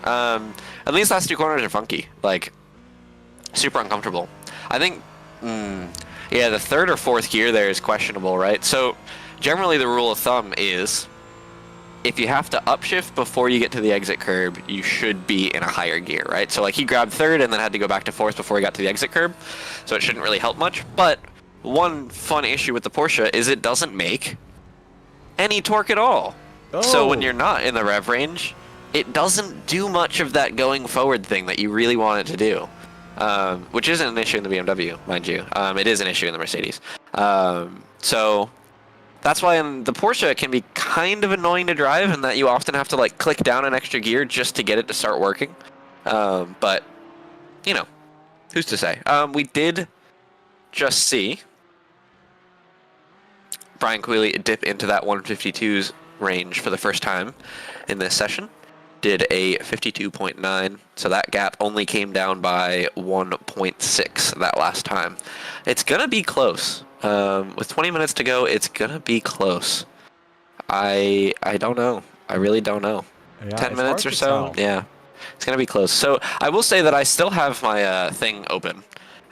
At least last 2 corners are funky. Like, super uncomfortable. I think, yeah, the 3rd or 4th gear there is questionable, right? So generally the rule of thumb is if you have to upshift before you get to the exit curb, you should be in a higher gear, right? So like he grabbed 3rd and then had to go back to 4th before he got to the exit curb, so it shouldn't really help much. But one fun issue with the Porsche is it doesn't make any torque at all. So when you're not in the rev range, it doesn't do much of that going forward thing that you really want it to do. Which isn't an issue in the BMW, mind you. It is an issue in the Mercedes. So that's why in the Porsche it can be kind of annoying to drive, in that you often have to like click down an extra gear just to get it to start working. But you know, who's to say? We did just see Brian Quealy dip into that 152's range for the first time in this session. Did a 52.9, so that gap only came down by 1.6 that last time. It's gonna be close. With 20 minutes to go, it's gonna be close. I don't know. I really don't know. Yeah, 10 minutes or so? Yeah, it's gonna be close. So I will say that I still have my thing open,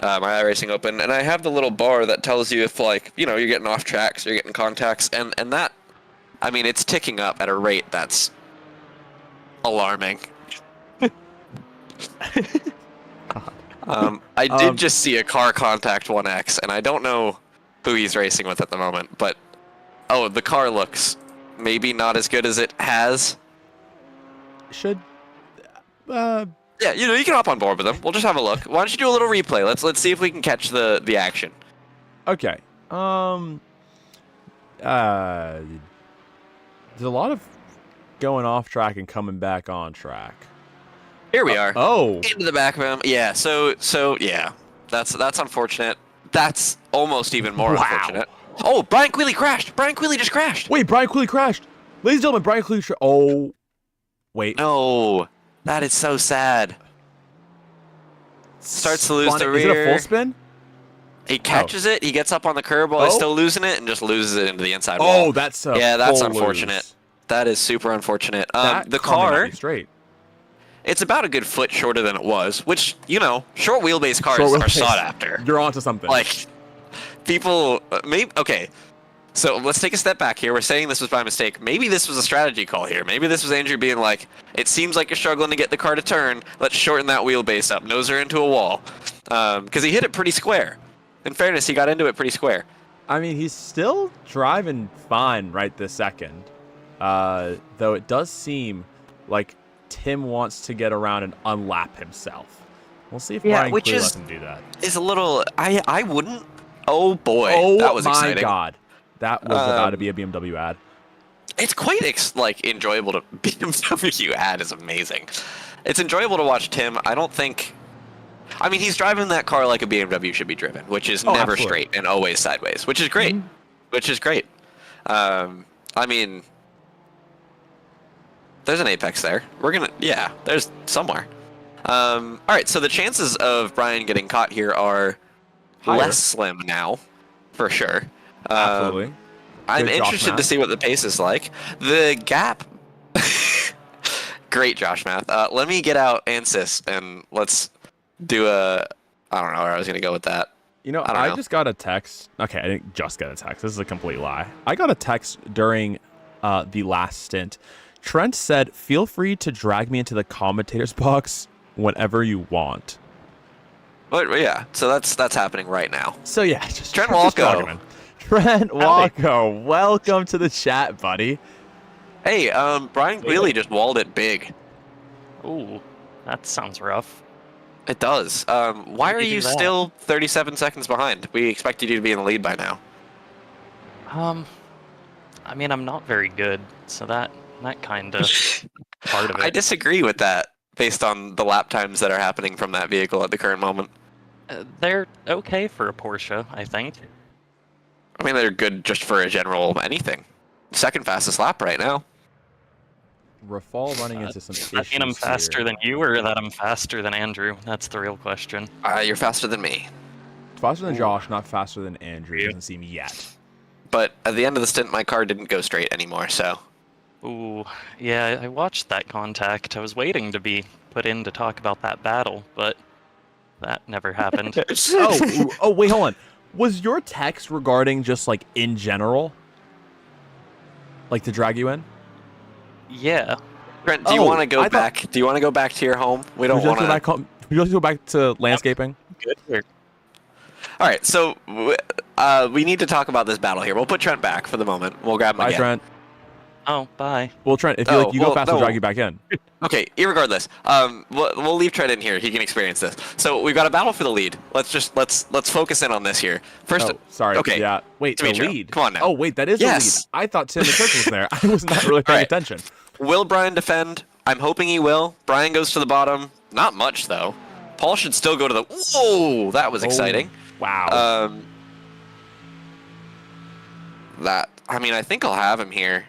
my iRacing open, and I have the little bar that tells you if, like, you know, you're getting off tracks, you're getting contacts, and that, I mean, it's ticking up at a rate that's alarming. I did just see a car contact 1X, and I don't know who he's racing with at the moment, but oh, the car looks maybe not as good as it has. Should Yeah, you know, you can hop on board with them. We'll just have a look. Why don't you do a little replay? Let's see if we can catch the action. Okay. There's a lot of going off track and coming back on track. Here we are. Oh. Into the back of him. Yeah, so yeah. That's unfortunate. That's almost even more unfortunate. Oh, Brian Quealy crashed. Brian Quealy just crashed. Wait, Brian Quealy crashed. Ladies and gentlemen, Brian Quealy oh. Wait. No. That is so sad. Starts to lose the rear. Is it a full spin? He catches it, he gets up on the curb while he's still losing it, and just loses it into the inside wall. Oh, that's yeah, that's full unfortunate. lose. That is super unfortunate. The car may not car, be straight. it's about a good foot shorter than it was, which, you know, short wheelbase cars are sought after. You're onto something. Like, people, maybe, okay, so let's take a step back here. We're saying this was by mistake. Maybe this was a strategy call here. Maybe this was Andrew being like, it seems like you're struggling to get the car to turn. Let's shorten that wheelbase up. Nose her into a wall. Because he hit it pretty square. In fairness, he got into it pretty square. I mean, he's still driving fine right this second. Though it does seem like Tim wants to get around and unlap himself. We'll see if Yeah, Brian which Clear is- lets him do that. Is a little. I wouldn't. Oh boy, Oh that was my exciting. god, that was about to be a BMW ad. It's quite enjoyable to BMW ad is amazing. It's enjoyable to watch Tim. I don't think. I mean, he's driving that car like a BMW should be driven, which is never absolutely. straight and always sideways, which is great. Which is great. I mean, there's an apex there. Yeah, there's somewhere. All right, so the chances of Brian getting caught here are Higher. less slim now, for sure. Absolutely. I'm Good Josh interested to Math. see what the pace is like. The gap. Great, Josh Math. Let me get out ANSYS and let's do a. I don't know where I was gonna go with that. You know, I don't know. just got a text. Okay, I didn't just get a text. This is a complete lie. I got a text during the last stint. Trent said, "Feel free to drag me into the commentator's box whenever you want." But yeah, so that's happening right now. So yeah, just Trent just Walko. drag him in. Trent Walko, welcome to the chat, buddy. Hey, Brian Quealy just walled it big. Ooh, that sounds rough. It does. Why are did he you do that? still 37 seconds behind? We expected you to be in the lead by now. I mean, I'm not very good, so that kind of part of it. I disagree with that based on the lap times that are happening from that vehicle at the current moment. They're okay for a Porsche, I think. I mean, they're good just for a general anything. Second fastest lap right now. Rafal running into some issues I mean, I'm faster here. than you, or that I'm faster than Andrew. That's the real question. You're faster than me. Faster than Josh, not faster than Andrew. Yeah. Doesn't seem yet. But at the end of the stint, my car didn't go straight anymore, so. Ooh, yeah, I watched that contact. I was waiting to be put in to talk about that battle, but that never happened. Oh, wait, hold on. Was your text regarding just like in general, like to drag you in? Yeah. Brent, do you Oh, want to go I thought- back? Do you want to go back to your home? We don't want to. Would you like to go back to landscaping? Good. Here. All right, so we need to talk about this battle here. We'll put Trent back for the moment. We'll grab him Bye, again. Trent. Oh, bye. Well, Trent, if you like, you go fast, no. I'll drag you back in. Okay, irregardless, we'll leave Trent in here. He can experience this. So we've got a battle for the lead. Let's focus in on this here. First, Oh, sorry. Okay. Yeah. Wait, the Demetrio, lead. come on now. Oh, wait, that is Yes. the lead. I thought Tim McCurk was there. I was not really paying Right. attention. Will Brian defend? I'm hoping he will. Brian goes to the bottom. Not much though. Paul should still go to the. Whoa, that was exciting. Wow. I mean, I think I'll have him here.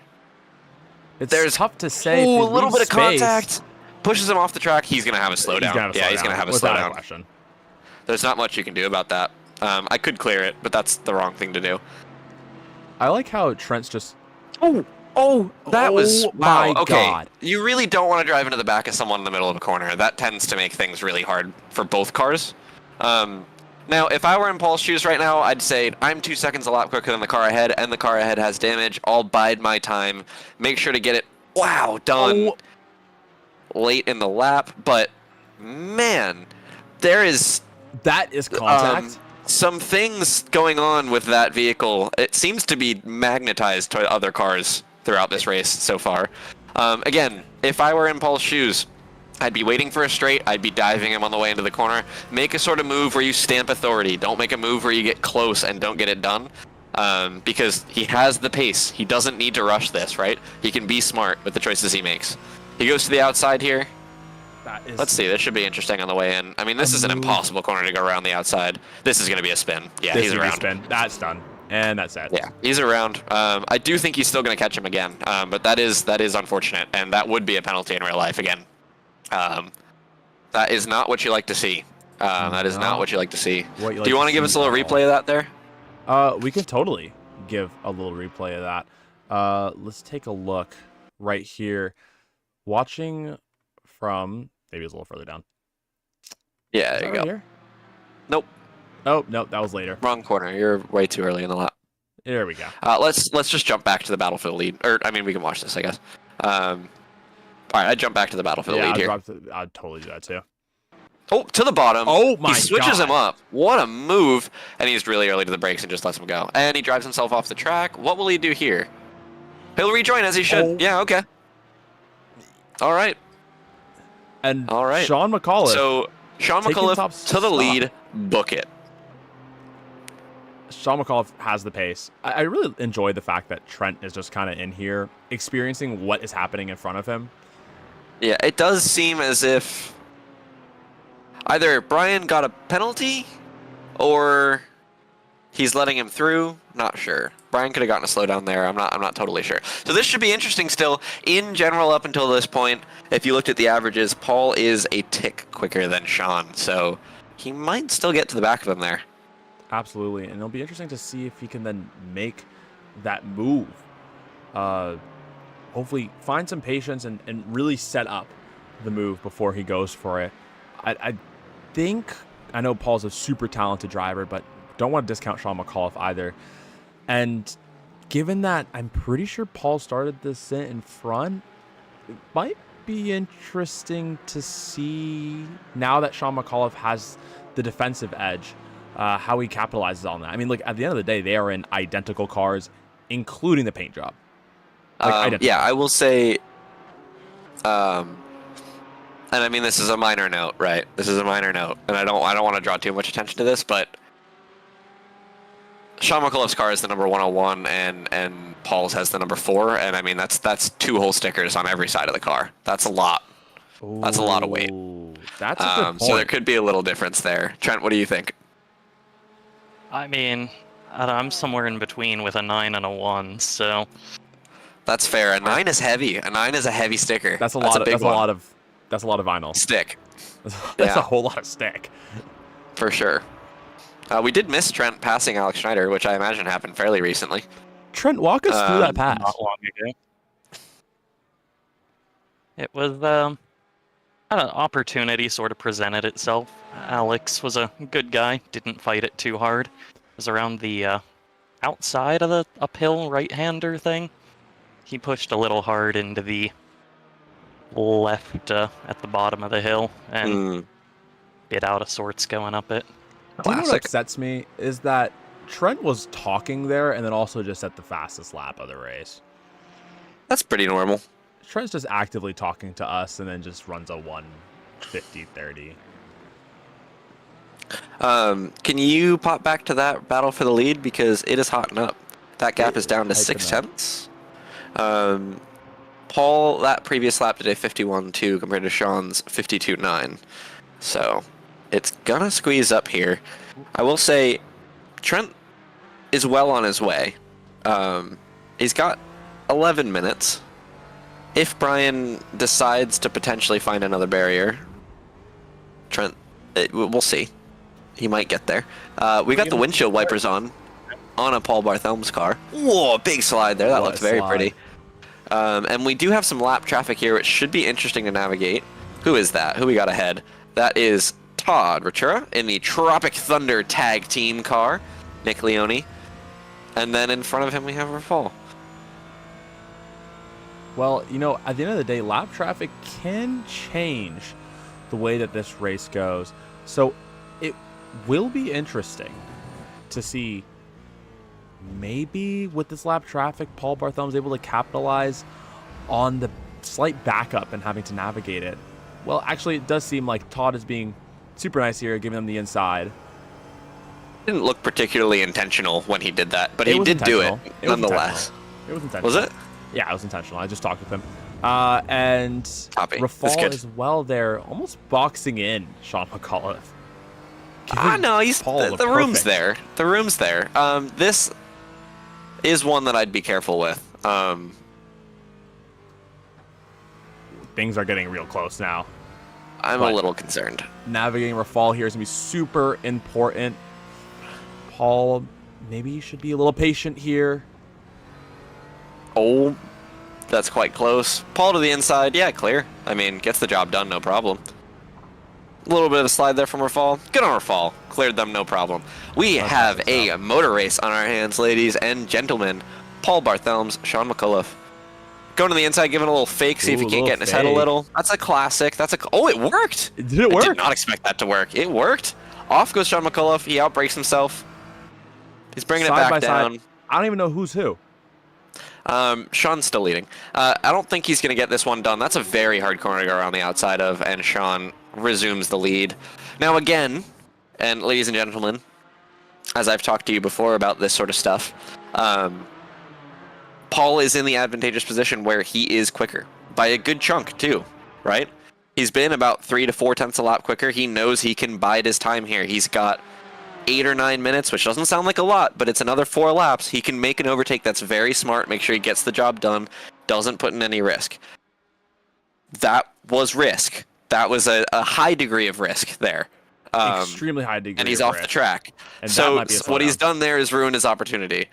It's tough to say. if Ooh, you a little lose bit of space. contact. Pushes him off the track. He's gonna have a slowdown. He's gonna have a without slowdown. question. There's not much you can do about that. I could clear it, but that's the wrong thing to do. I like how Trent's just. Oh, that was Oh wow. my Okay, God. you really don't want to drive into the back of someone in the middle of a corner. That tends to make things really hard for both cars. Now, if I were in Paul's shoes right now, I'd say I'm 2 seconds a lap quicker than the car ahead, and the car ahead has damage. I'll bide my time. Make sure to get it. Wow, done late in the lap. But man, there is That is contact. some things going on with that vehicle. It seems to be magnetized to other cars throughout this race so far. Again, if I were in Paul's shoes, I'd be waiting for a straight. I'd be diving him on the way into the corner. Make a sort of move where you stamp authority. Don't make a move where you get close and don't get it done. Because he has the pace. He doesn't need to rush this, right? He can be smart with the choices he makes. He goes to the outside here. Let's see. This should be interesting on the way in. I mean, this is an impossible corner to go around the outside. This is going to be a spin. Yeah, This he's would be around. spin. That's done. And that's it. Yeah, he's around. I do think he's still going to catch him again, but that is unfortunate, and that would be a penalty in real life again. That is not what you like to see. That is not what you like to see. What you like Do you want to to give see us a little at all. replay of that there? We can totally give a little replay of that. Let's take a look right here. Watching from maybe it's a little further down. Yeah, Is there you that go. right here? Nope, Oh, no, that was later. wrong corner. You're way too early in the lap. There we go. Let's just jump back to the battlefield lead. Or I mean, we can watch this, I guess. All right, I jump back to the battlefield lead here. I'd totally do that too. Oh, to the bottom. Oh my He switches God. him up. What a move. And he's really early to the brakes and just lets him go. And he drives himself off the track. What will he do here? He'll rejoin as he should. Oh. Yeah, okay. All right. And All right. Sean McAuliffe. So Sean taking McAuliffe top to the spot. lead. Book it. Sean McAuliffe has the pace. I really enjoy the fact that Trent is just kind of in here experiencing what is happening in front of him. Yeah, it does seem as if either Brian got a penalty or he's letting him through. Not sure. Brian could have gotten a slowdown there. I'm not totally sure. So this should be interesting still. In general, up until this point, if you looked at the averages, Paul is a tick quicker than Sean, so he might still get to the back of him there. Absolutely, and it'll be interesting to see if he can then make that move. Hopefully find some patience and really set up the move before he goes for it. I think, I know Paul's a super talented driver, but don't want to discount Sean McAuliffe either. And given that I'm pretty sure Paul started this stint in front, it might be interesting to see now that Sean McAuliffe has the defensive edge, how he capitalizes on that. I mean, look, at the end of the day, they are in identical cars, including the paint job. Yeah, I will say, and I mean this is a minor note, right? This is a minor note, and I don't want to draw too much attention to this, but Sean McAuliffe's car is the number 101, and Paul's has the number 4, and I mean that's 2 whole stickers on every side of the car. That's a lot. That's a lot of weight. That's a good point. So there could be a little difference there. Trent, what do you think? I mean, I'm somewhere in between with a 9 and a 1, so That's fair. A 9 is heavy. A 9 is a heavy sticker. That's a That's lot. a big one. That's a lot of vinyl. Stick. That's Yeah. a whole lot of stick. For sure. We did miss Trent passing Alex Schneider, which I imagine happened fairly recently. Trent, walk us through that pass. not long ago. It was an opportunity sort of presented itself. Alex was a good guy, didn't fight it too hard. It was around the outside of the uphill right-hander thing. He pushed a little hard into the left at the bottom of the hill and bit out of sorts going up it. Do you know what Classic. upsets me is that Trent was talking there and then also just at the fastest lap of the race. That's pretty normal. Trent's just actively talking to us and then just runs a 1:50.30. Can you pop back to that battle for the lead, because it is hotting up. That gap is down to I 6 cannot. tenths. Paul, that previous lap did a 51.2 compared to Sean's 52.9. So it's gonna squeeze up here. I will say Trent is well on his way. He's got 11 minutes. If Brian decides to potentially find another barrier, Trent, we'll see. He might get there. We got the windshield wipers on a Paul Barthelme's car. Whoa, big slide there. That What looks a very slide. pretty. And we do have some lap traffic here, which should be interesting to navigate. Who is that? Who we got ahead? That is Todd Ratura in the Tropic Thunder tag team car. Nick Leone. And then in front of him we have Rafal. Well, you know, at the end of the day, lap traffic can change the way that this race goes. So it will be interesting to see maybe with this lap traffic, Paul Barthelme's able to capitalize on the slight backup and having to navigate it. Well, actually, it does seem like Todd is being super nice here, giving them the inside. Didn't look particularly intentional when he did that, but It he was did do it intentional. It was nonetheless. It was intentional. Was it? Yeah, it was intentional. I just talked with him. And Copy. That's Rafal good. as well there, almost boxing in Sean McAuliffe. No, he's Paul the room's perfect. there. The room's there. This is one that I'd be careful with. Things are getting real close now. I'm But- a little concerned. Navigating Rafal here is going to be super important. Paul, maybe you should be a little patient here. Oh, that's quite close. Paul to the inside. Yeah, clear. I mean, gets the job done, no problem. A little bit of a slide there from Rafal. Good on Rafal. Cleared them, no problem. We have a motor race on our hands, ladies and gentlemen. Paul Barthelme's, Sean McAuliffe. Going to the inside, giving a little fake, see if Ooh, he can't little get in his head a fake. little. That's a classic. Oh, it worked. Did it I work? did not expect that to work. It worked. Off goes Sean McAuliffe. He outbrakes himself. He's bringing Side it by back side. down. I don't even know who's who. Sean's still leading. I don't think he's going to get this one done. That's a very hard corner to go around the outside of, and Sean resumes the lead. Now again, and ladies and gentlemen, as I've talked to you before about this sort of stuff, Paul is in the advantageous position where he is quicker. By a good chunk, too, right? He's been about 3 to 4 tenths a lap quicker. He knows he can bide his time here. He's got 8 or 9 minutes, which doesn't sound like a lot, but it's another 4 laps. He can make an overtake that's very smart, make sure he gets the job done, doesn't put in any risk. That was risk. That was a high degree of risk there. Extremely high degree. And he's of off risk. the track. And So that might be a what he's slowdown. done there is ruin his opportunity.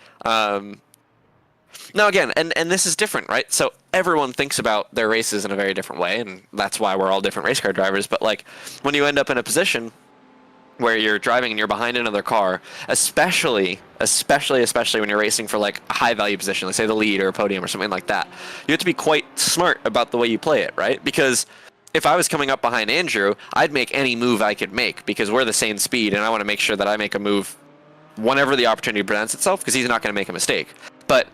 Now again, and this is different, right? So everyone thinks about their races in a very different way, and that's why we're all different race car drivers. But like, when you end up in a position where you're driving and you're behind another car, especially when you're racing for like a high value position, like say the lead or a podium or something like that, you have to be quite smart about the way you play it, right? Because if I was coming up behind Andrew, I'd make any move I could make because we're the same speed, and I want to make sure that I make a move whenever the opportunity presents itself, because he's not going to make a mistake. But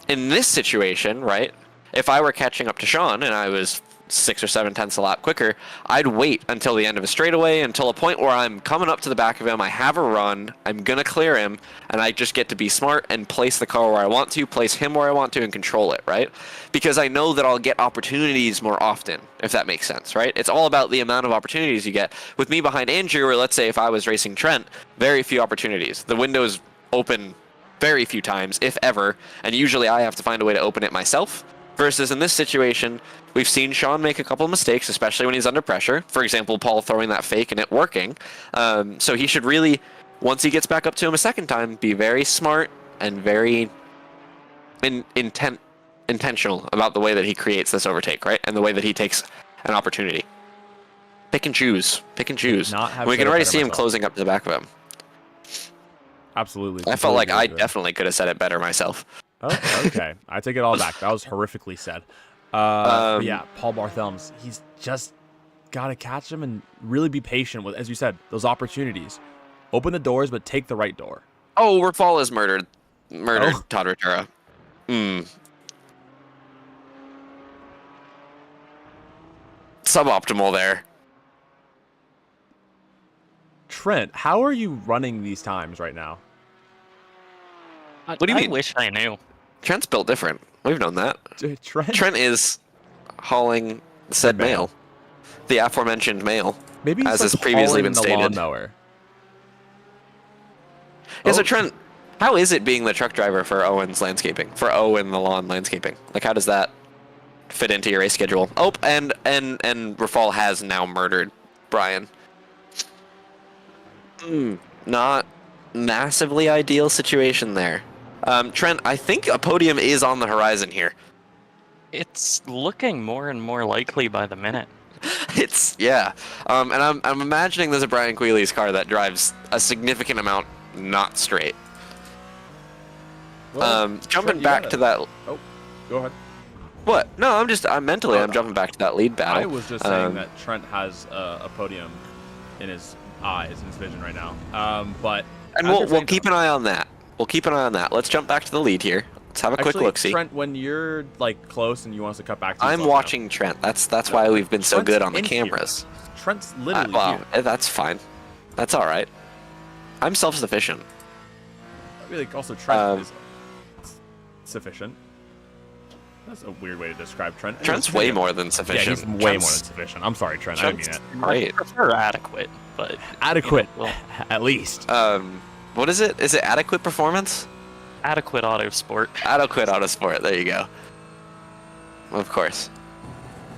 in this situation, right, if I were catching up to Sean and I was 6 or 7 tenths a lap quicker, I'd wait until the end of a straightaway, until a point where I'm coming up to the back of him, I have a run, I'm going to clear him, and I just get to be smart and place the car where I want to, place him where I want to, and control it, right? Because I know that I'll get opportunities more often, if that makes sense, right? It's all about the amount of opportunities you get. With me behind Andrew, or let's say if I was racing Trent, very few opportunities. The window's open very few times, if ever, and usually I have to find a way to open it myself. Versus in this situation, we've seen Sean make a couple of mistakes, especially when he's under pressure. For example, Paul throwing that fake and it working. So he should really, once he gets back up to him a second time, be very smart and very intentional about the way that he creates this overtake, right? And the way that he takes an opportunity. Pick and choose. Pick and choose. We can already see him closing up to the back of him. Absolutely. I felt like I definitely could have said it better myself. Oh, okay. I take it all back. That was horrifically said. But yeah, Paul Barthelm's, he's just got to catch him and really be patient with, as you said, those opportunities. Open the doors, but take the right door. Oh, Rafal is murdered Todd Rotura. Suboptimal there. Trent, how are you running these times right now? What do you mean? I wish I knew. Trent's built different. We've known that. Trent? Trent is hauling said male. The aforementioned male. Maybe as has previously been the stated. Lawnmower. Yeah, so Trent, how is it being the truck driver for Owen's landscaping? For Owen the Lawn Landscaping? Like, how does that fit into your race schedule? Oh, and Rafal has now murdered Brian. Not massively ideal situation there. Trent, I think a podium is on the horizon here. It's looking more and more likely by the minute. Yeah. And I'm imagining there's a Brian Quealy's car that drives a significant amount not straight. Well, Jumping back to that. Oh, go ahead. What? No, I'm jumping back to that lead battle. I was just saying that Trent has a podium in his eyes, in his vision right now. But and we'll keep an eye on that. We'll keep an eye on that. Let's jump back to the lead here. Let's have a quick look-see. Trent, when you're like close and you want us to cut back to I'm watching Trent. That's why we've been so good on the cameras. Trent's literally here. That's fine. That's all right. I'm self-sufficient. I mean, like, also Trent is sufficient. That's a weird way to describe Trent. Trent's way more than sufficient. Yeah, he's way more than sufficient. I'm sorry, Trent. I didn't mean it. Right. I prefer adequate, but adequate, at least. What is it? Is it adequate performance? Adequate Autosport. Adequate Autosport. There you go. Of course.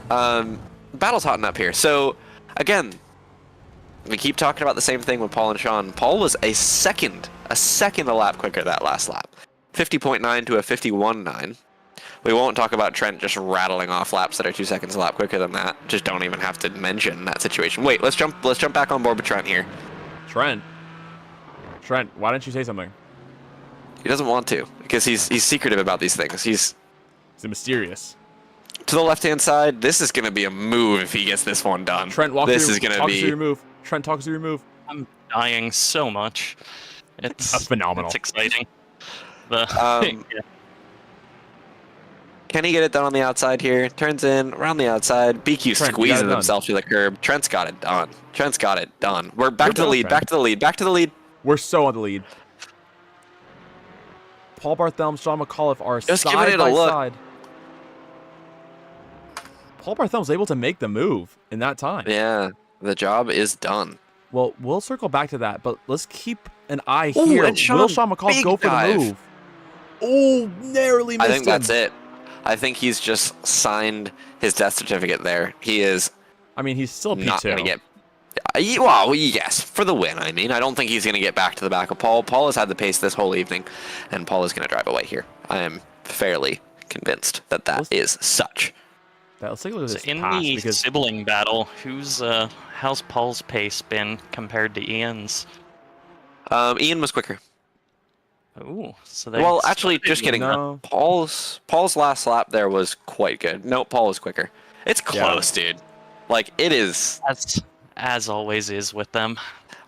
Battle's hotting up here. So, again, we keep talking about the same thing with Paul and Sean. Paul was a second a lap quicker that last lap. 50.9 to a 51.9. We won't talk about Trent just rattling off laps that are 2 seconds a lap quicker than that. Just don't even have to mention that situation. Wait, let's jump back on board with Trent here. Trent, why don't you say something? He doesn't want to because he's secretive about these things. He's mysterious. To the left-hand side, this is going to be a move if he gets this one done. Trent, talk us through your move. Trent, talk us through your move. I'm dying so much. It's phenomenal. It's exciting. Yeah. Can he get it done on the outside here? Turns in, around the outside. BQ Trent, you got it squeezes done. himself to the curb. Trent's got it done. Trent's got it done. We're back to the lead, Trent. back to the lead, back to the lead. We're so on the lead. Paul Barthelme, Sean McAuliffe are Just side giving it a by look. side. Paul Barthelme's able to make the move in that time. Yeah, the job is done. Well, we'll circle back to that, but let's keep an eye Ooh, here. and Will Sean McAuliffe big go for dive. the move? Oh, narrowly missed I think him. that's it. I think he's just signed his death certificate there. He is I mean, he's still P2. not going to get... Well, yes, for the win, I mean. I don't think he's going to get back to the back of Paul. Paul has had the pace this whole evening, and Paul is going to drive away here. I am fairly convinced that that is such. Let's take a look at So this in pass, the because sibling battle, how's Paul's pace been compared to Ian's? Ian was quicker. Ooh, so they Well, actually, started just kidding. No. Paul's last lap there was quite good. No, Paul was quicker. It's close, dude. Like, it is. as always is with them.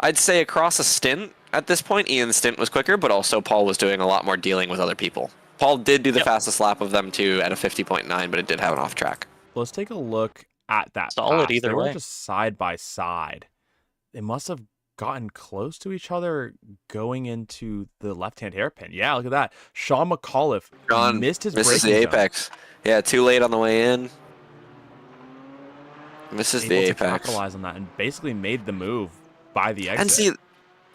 I'd say across a stint at this point, Ian's stint was quicker, but also Paul was doing a lot more dealing with other people. Paul did do the fastest lap of them too at a 50.9, but it did have an off track. let's take a look at that Solid pass. either They were way. just side by side. They must have gotten close to each other going into the left-hand hairpin. Yeah, look at that. Sean McAuliffe John missed his misses the braking zone. apex. Yeah, too late on the way in. Misses the Able to apex. capitalize on that and basically made the move by the exit. And see,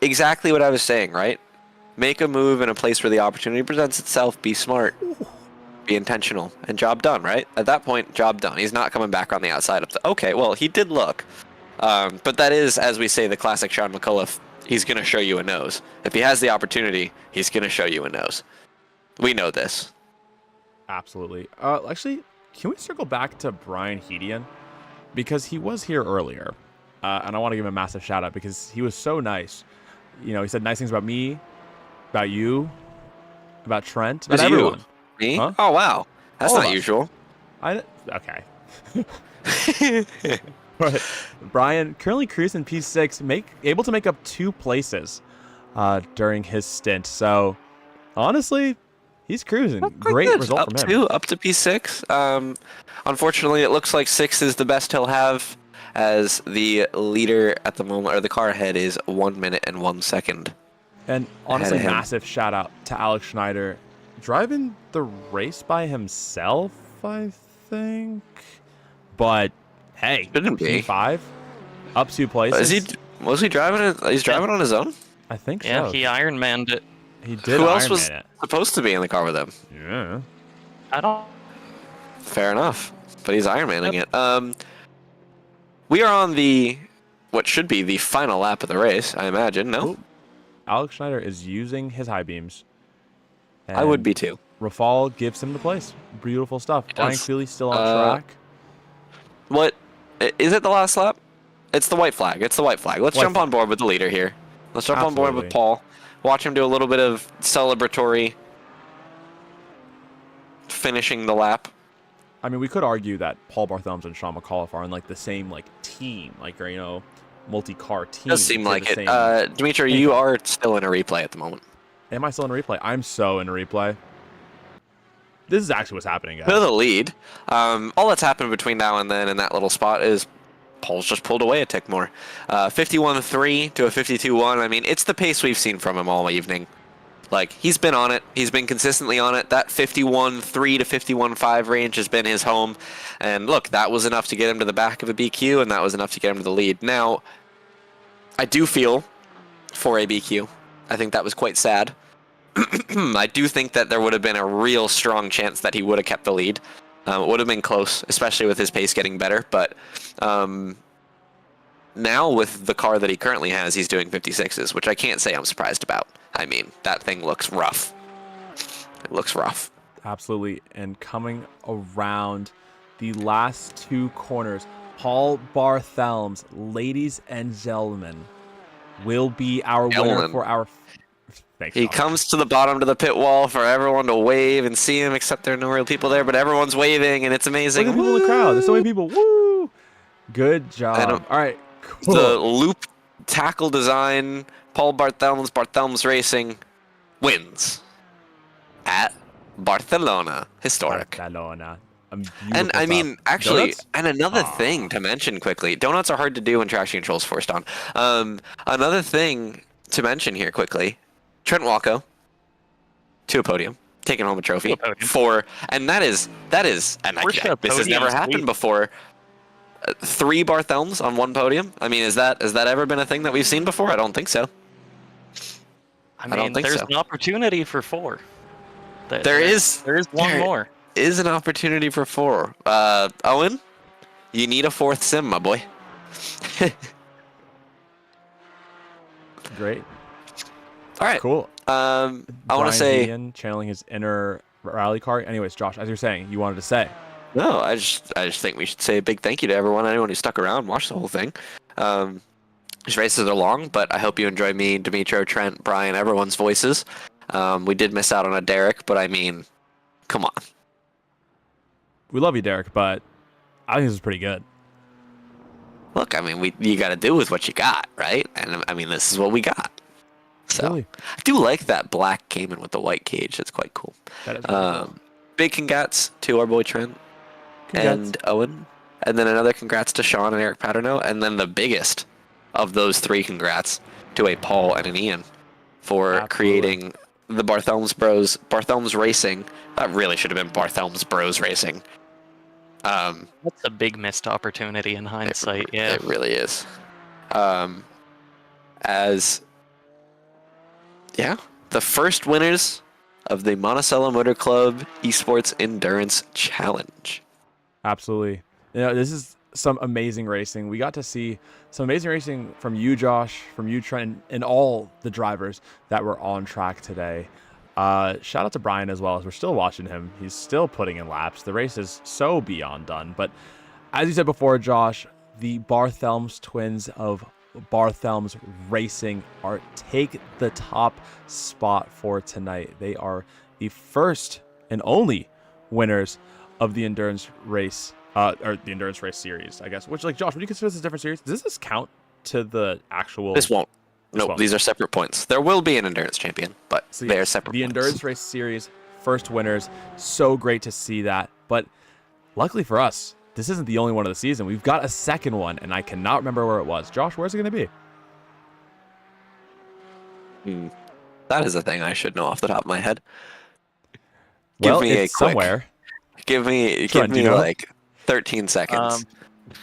exactly what I was saying, right? Make a move in a place where the opportunity presents itself. Be smart. Be intentional. And job done, right? At that point, job done. He's not coming back on the outside of the... Okay, well, he did look. But that is, as we say, the classic Sean McAuliffe. He's going to show you a nose. If he has the opportunity, he's going to show you a nose. We know this. Absolutely. Actually, can we circle back to Brian Hedian? Because he was here earlier. And I want to give him a massive shout out because he was so nice. You know, he said nice things about me, about you, about Trent, about Who's you? everyone. Me? Huh? Oh, wow. That's All of not us. usual. Okay. But Brian currently cruising P6, able to make up 2 places during his stint. So honestly, he's cruising. Great Good. result Up from him. up to P6. Unfortunately, it looks like 6 is the best he'll have, as the leader at the moment, or the car ahead, is 1 minute and 1 second. And honestly, ahead of him. massive shout out to Alex Schneider, driving the race by himself, I think. But hey, Shouldn't be. P5, up 2 places. Was he driving it? He's driving on his own? I think Yeah, so. he Ironmanned it. He did. Who else Ironman was it. supposed to be in the car with him? Yeah. I don't. Fair enough. But he's Ironmanning it. We are on what should be the final lap of the race, I imagine, no? Ooh. Alex Schneider is using his high beams. I would And be too. Rafal gives him the place. Beautiful stuff. He Brian does. Cleely still on track. What? Is it the last lap? It's the white flag. It's the white flag. Let's White jump on board with the leader here. Let's jump on board with Absolutely. Paul. Watch him do a little bit of celebratory finishing the lap. I mean, we could argue that Paul Barthelme and Sean McAuliffe are in like the same team, multi-car team. Does seem They're like the it. same. Dimitri, you are still in a replay at the moment. Am I still in replay? I'm so in replay. This is actually what's happening, guys. To the lead. All that's happened between now and then in that little spot is Paul's just pulled away a tick more. 51.3 to a 52.1. I mean, it's the pace we've seen from him all evening. Like, he's been on it. He's been consistently on it. That 51.3 to 51.5 range has been his home. And look, that was enough to get him to the back of a BQ, and that was enough to get him to the lead. Now, I do feel for a BQ. I think that was quite sad. I do think that there would have been a real strong chance that he would have kept the lead. It would have been close, especially with his pace getting better. But now with the car that he currently has, he's doing 56s, which I can't say I'm surprised about. I mean, that thing looks rough. It looks rough. Absolutely. And coming around the last 2 corners, Paul Barthelme's, ladies and gentlemen, will be our winner Gentlemen. for our... Thanks, He Alex. comes to the bottom to the pit wall for everyone to wave and see him, except there are no real people there, but everyone's waving, and it's amazing. Look at the people in the crowd. There's so many people. Woo! Good job. All right. Cool. The loop tackle design, Paul Barthelme's Racing wins at Barcelona. Historic. Barcelona. And Beautiful I stuff. mean, actually, Donuts? and another Ah. thing to mention quickly, donuts are hard to do when traction control's forced on. Another thing to mention here quickly, Trent Walko to a podium, taking home a trophy podium. and and Porsche this has never podiums, happened before. 3 Barthelms on one podium. I mean, has that ever been a thing that we've seen before? I don't think so. I don't mean, think there's so. an opportunity for 4. There is one more. Is an opportunity for 4. Owen, you need a 4th sim, my boy. Great. All right. Cool. I want to Brian say Gideon channeling his inner rally car. Anyways, Josh, as you're saying, you wanted to say. no. I just think we should say a big thank you to anyone who stuck around, watched the whole thing. These races are long, but I hope you enjoy me, Dimitro, Trent, Brian, everyone's voices. We did miss out on a Derek, but I mean, come on. We love you, Derek, but I think this is pretty good. Look, I mean, you got to do with what you got, right? And I mean, this is what we got. So Really? I do like that black came in with the white cage. That's quite cool. That is really cool. Big congrats to our boy Trent Congrats. and Owen, and then another congrats to Sean and Eric Paterno, and then the biggest of those 3 congrats to a Paul and an Ian for Absolutely. creating the Barthelms Racing. That really should have been Barthelms Bros Racing. That's a big missed opportunity in hindsight. Yeah. It really is. The first winners of the Monticello Motor Club Esports Endurance Challenge. Absolutely. This is some amazing racing. We got to see some amazing racing from you, Josh, from you, Trent, and all the drivers that were on track today. Shout out to Brian as well, as we're still watching him. He's still putting in laps. The race is so beyond done. But as you said before, Josh, the Barthelms twins of Barthelms Racing take the top spot for tonight. They are the first and only winners of the endurance race, or the endurance race series, I guess. Which, like, Josh, would you consider this a different series? Does this count to the actual? This won't. This No, won't. these are separate points. There will be an endurance champion, but So, they yeah, are separate the points. endurance race series first winners. So great to see that. But luckily for us, this isn't the only one of the season. We've got a second one, and I cannot remember where it was. Josh, where's it going to be? That is a thing I should know off the top of my head. Well, Give me it's a quick. somewhere. Give me Trent, do you know? like 13 seconds. Trent,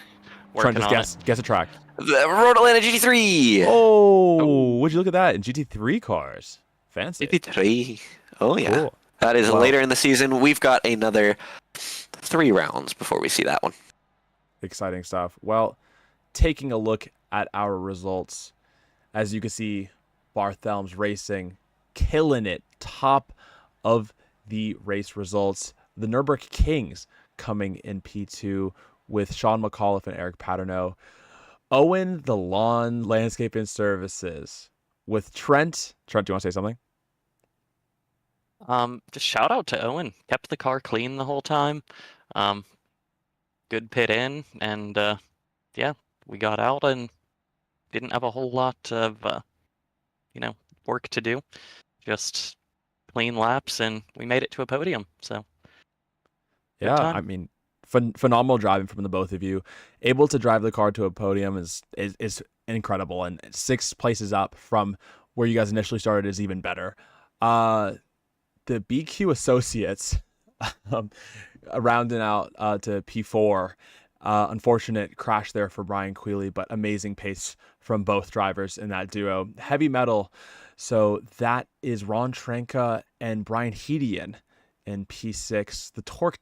Working just on guess a track. The Road Atlanta GT3. Oh, would you look at that in GT3 cars? Fancy. GT3. Oh yeah. Cool. That is Well, later in the season. We've got another 3 rounds before we see that one. exciting stuff. Well, taking a look at our results, as you can see, Barthelms Racing killing it, top of the race results. The Nürburgring Kings coming in P2 with Sean McAuliffe and Eric Paterno. Owen, the Lawn Landscaping Services with Trent. Trent, do you want to say something? Just shout out to Owen. Kept the car clean the whole time. Good pit in, and yeah, we got out and didn't have a whole lot of work to do. Just clean laps, and we made it to a podium. So Yeah, time. I mean, phenomenal driving from the both of you. Able to drive the car to a podium is incredible, and 6 places up from where you guys initially started is even better. The BQ Associates rounding out to P4. Unfortunate crash there for Brian Quealy, but amazing pace from both drivers in that duo. Heavy metal. So that is Ron Tranka and Brian Hedian in P6. The Torque